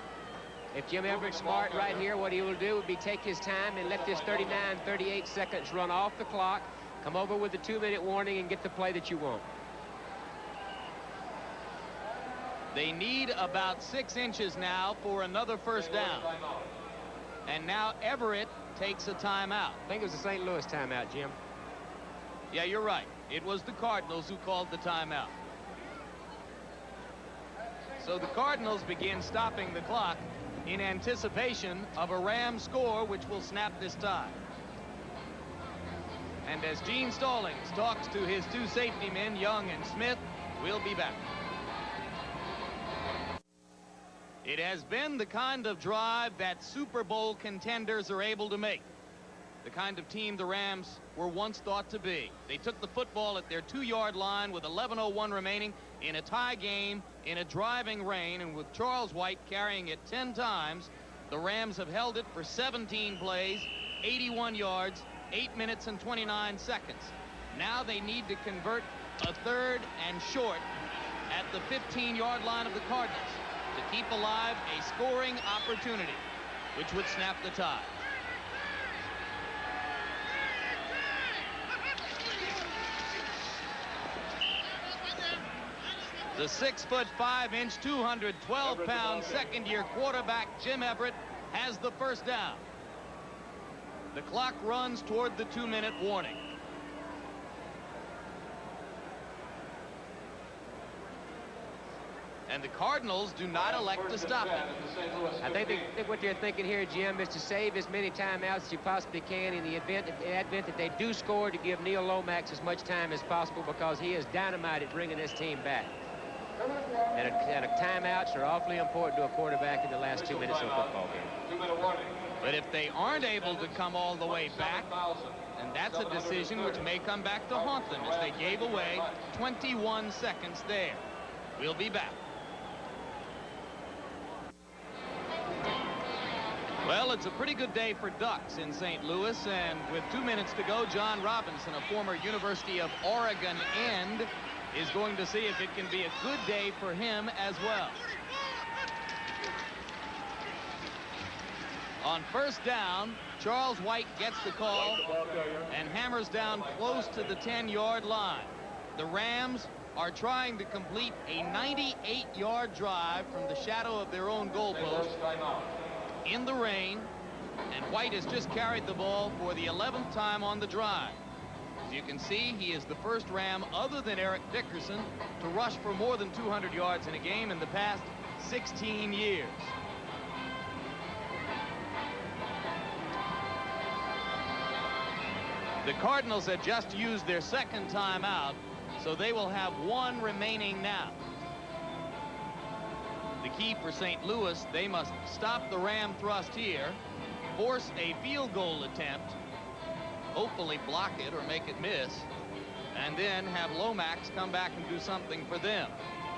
If Jim Everett's smart right here, what he will do would be take his time and let this 38 seconds run off the clock, come over with the 2-minute warning, and get the play that you want. They need about 6 inches now for another first down. And now Everett takes a timeout. I think it was the St. Louis timeout, Jim. Yeah, you're right. It was the Cardinals who called the timeout. So the Cardinals begin stopping the clock in anticipation of a Rams score which will snap this tie. And as Gene Stallings talks to his 2 safety men, Young and Smith, we'll be back. It has been the kind of drive that Super Bowl contenders are able to make. The kind of team the Rams were once thought to be. They took the football at their 2-yard line with 11:01 remaining in a tie game in a driving rain, and with Charles White carrying it 10 times, the Rams have held it for 17 plays, 81 yards, 8 minutes and 29 seconds. Now they need to convert a 3rd and short at the 15-yard line of the Cardinals to keep alive a scoring opportunity, which would snap the tie. The 6'5", 212-pound second-year quarterback Jim Everett has the first down. The clock runs toward the 2-minute warning. And the Cardinals do not elect to stop it. I think what they're thinking here, Jim, is to save as many timeouts as you possibly can in the advent that they do score, to give Neil Lomax as much time as possible, because he is dynamite at bringing this team back. And timeouts are awfully important to a quarterback in the last 2 minutes of a football game. But if they aren't able to come all the way back, and that's a decision which may come back to haunt them, as they gave away 21 seconds there. We'll be back. Well, it's a pretty good day for ducks in St. Louis, and with 2 minutes to go, John Robinson, a former University of Oregon end, is going to see if it can be a good day for him as well. On first down, Charles White gets the call and hammers down close to the 10-yard line. The Rams are trying to complete a 98-yard drive from the shadow of their own goalpost in the rain, and White has just carried the ball for the 11th time on the drive. As you can see, he is the first Ram other than Eric Dickerson to rush for more than 200 yards in a game in the past 16 years. The Cardinals had just used their second timeout, so they will have one remaining now. The key for St. Louis, they must stop the Ram thrust here, force a field goal attempt, hopefully block it or make it miss, and then have Lomax come back and do something for them.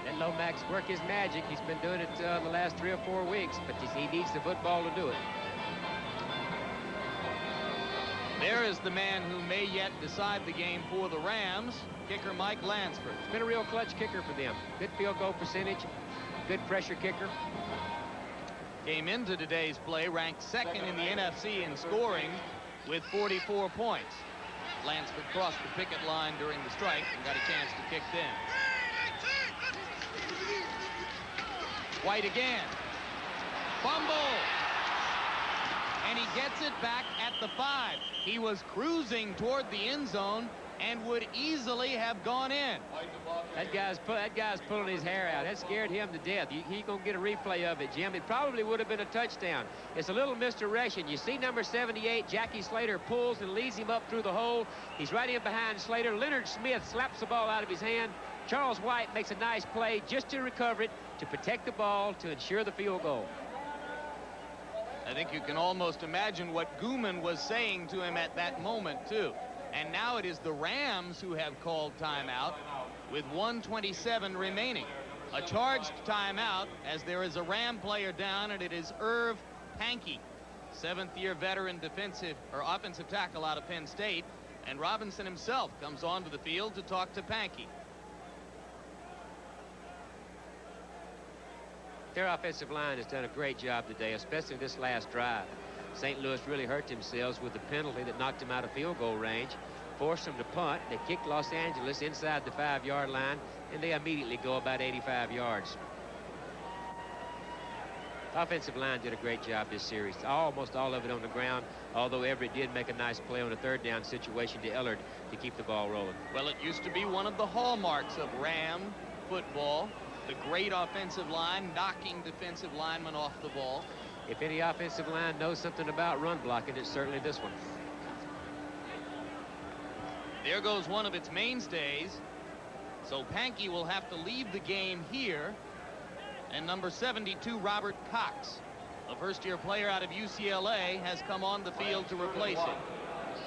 Let Lomax work his magic. He's been doing it the last 3 or 4 weeks, but he needs the football to do it. There is the man who may yet decide the game for the Rams, kicker Mike Lansford. It's been a real clutch kicker for them. Good field goal percentage, good pressure kicker. Came into today's play ranked second in the NFC in scoring with 44 points. Lansford crossed the picket line during the strike and got a chance to kick then. White again. Fumble. And he gets it back at the 5. He was cruising toward the end zone and would easily have gone in. That guy's pulling his hair out. That scared him to death. He's going to get a replay of it, Jim. It probably would have been a touchdown. It's a little misdirection. You see number 78, Jackie Slater, pulls and leads him up through the hole. He's right in behind Slater. Leonard Smith slaps the ball out of his hand. Charles White makes a nice play just to recover it, to protect the ball, to ensure the field goal. I think you can almost imagine what Gooman was saying to him at that moment, too. And now it is the Rams who have called timeout with 1:27 remaining. A charged timeout as there is a Ram player down, and it is Irv Pankey, 7th-year veteran defensive or offensive tackle out of Penn State. And Robinson himself comes onto the field to talk to Pankey. Their offensive line has done a great job today, especially this last drive. St. Louis really hurt themselves with the penalty that knocked them out of field goal range, forced them to punt. They kicked Los Angeles inside the 5-yard line, and they immediately go about 85 yards. The offensive line did a great job this series, almost all of it on the ground, although Everett did make a nice play on a 3rd down situation to Ellard to keep the ball rolling. Well, it used to be one of the hallmarks of Ram football, the great offensive line knocking defensive linemen off the ball. If any offensive line knows something about run blocking, it's certainly this one. There goes one of its mainstays. So Pankey will have to leave the game here. And number 72, Robert Cox, a first-year player out of UCLA, has come on the field to replace him.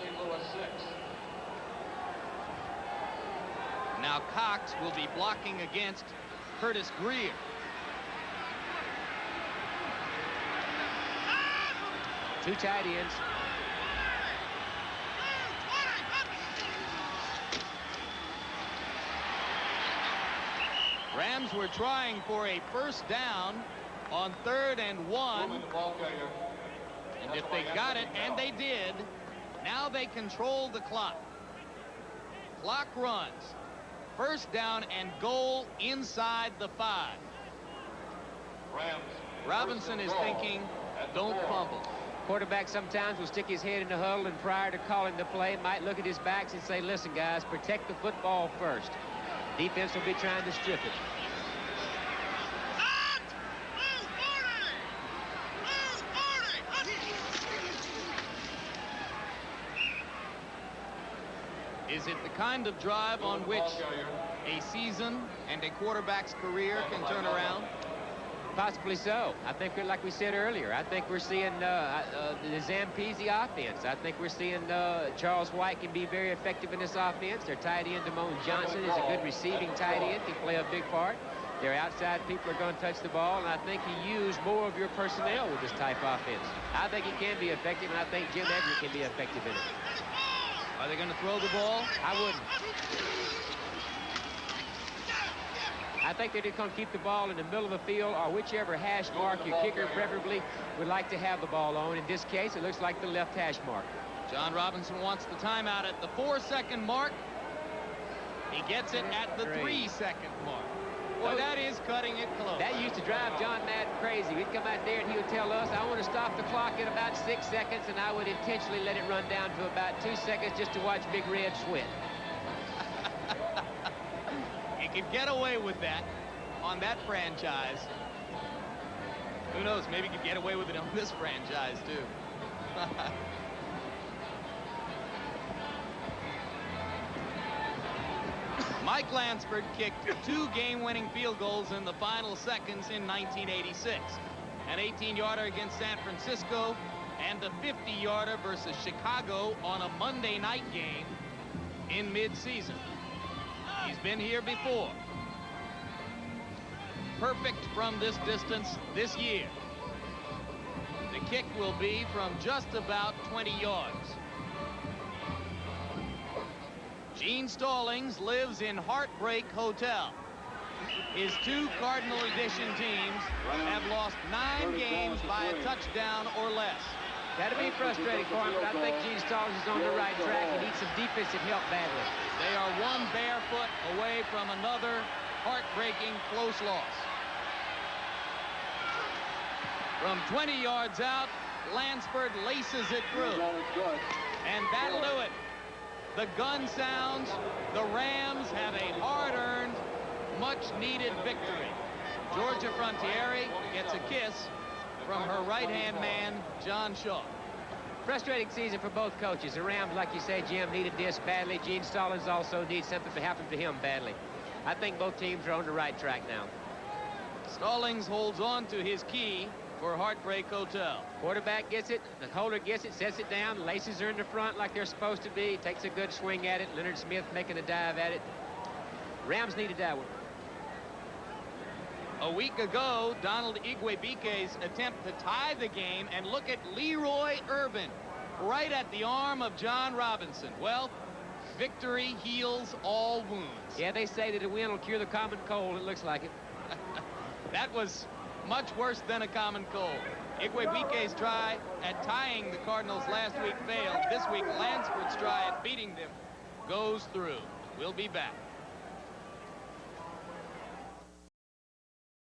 St. Louis 6. Now Cox will be blocking against Curtis Greer. Two tight ends. Rams were trying for a first down on 3rd and 1. And if they got it, and they did, now they control the clock. Clock runs. First down and goal inside the 5. Robinson is thinking, don't fumble. Quarterback sometimes will stick his head in the huddle, and prior to calling the play, might look at his backs and say, listen, guys, protect the football first. Defense will be trying to strip it. Is it the kind of drive on which a season and a quarterback's career can turn around? Possibly so. I think, like we said earlier, I think we're seeing the Zampese offense. I think we're seeing Charles White can be very effective in this offense. Their tight end, Damone Johnson, is a good receiving tight end. He play a big part. Their outside people are going to touch the ball, and I think you use more of your personnel with this type of offense. I think he can be effective, and I think Jim Everett can be effective in it. Are they going to throw the ball? I wouldn't. I think they're just going to keep the ball in the middle of the field, or whichever hash mark your kicker preferably would like to have the ball on. In this case, it looks like the left hash mark. John Robinson wants the timeout at the 4-second mark. He gets it at the 3-second mark. Boy, that is cutting it close. That used to drive John Madden crazy. We'd come out there and he would tell us, I want to stop the clock at about 6 seconds, and I would intentionally let it run down to about 2 seconds just to watch Big Red sweat. You could get away with that on that franchise. Who knows, maybe you could get away with it on this franchise, too. Mike Lansford kicked 2 game-winning field goals in the final seconds in 1986. An 18-yarder against San Francisco and a 50-yarder versus Chicago on a Monday night game in mid-season. He's been here before. Perfect from this distance this year. The kick will be from just about 20 yards. Gene Stallings lives in Heartbreak Hotel. His 2 Cardinal Edition teams have lost 9 games by a touchdown or less. That'll be frustrating for him, but I think Gene Stallings is on the right track. He needs some defensive help badly. They are 1 barefoot away from another heartbreaking close loss. From 20 yards out, Lansford laces it through. And that'll do it. The gun sounds. The Rams have a hard-earned, much-needed victory. Georgia Frontiere gets a kiss from her right-hand man, John Shaw. Frustrating season for both coaches. The Rams, like you say, Jim, needed this badly. Gene Stallings also needs something to happen to him badly. I think both teams are on the right track now. Stallings holds on to his key for Heartbreak Hotel. Quarterback gets it, the holder gets it, sets it down, the laces are in the front like they're supposed to be, takes a good swing at it. Leonard Smith making a dive at it. Rams needed that one. A week ago, Donald Igwebuike's attempt to tie the game, and look at Leroy Urban right at the arm of John Robinson. Well, victory heals all wounds. Yeah, they say that a win will cure the common cold. It looks like it. That was much worse than a common cold. Igwebuike's try at tying the Cardinals last week failed. This week, Lansford's try at beating them goes through. We'll be back.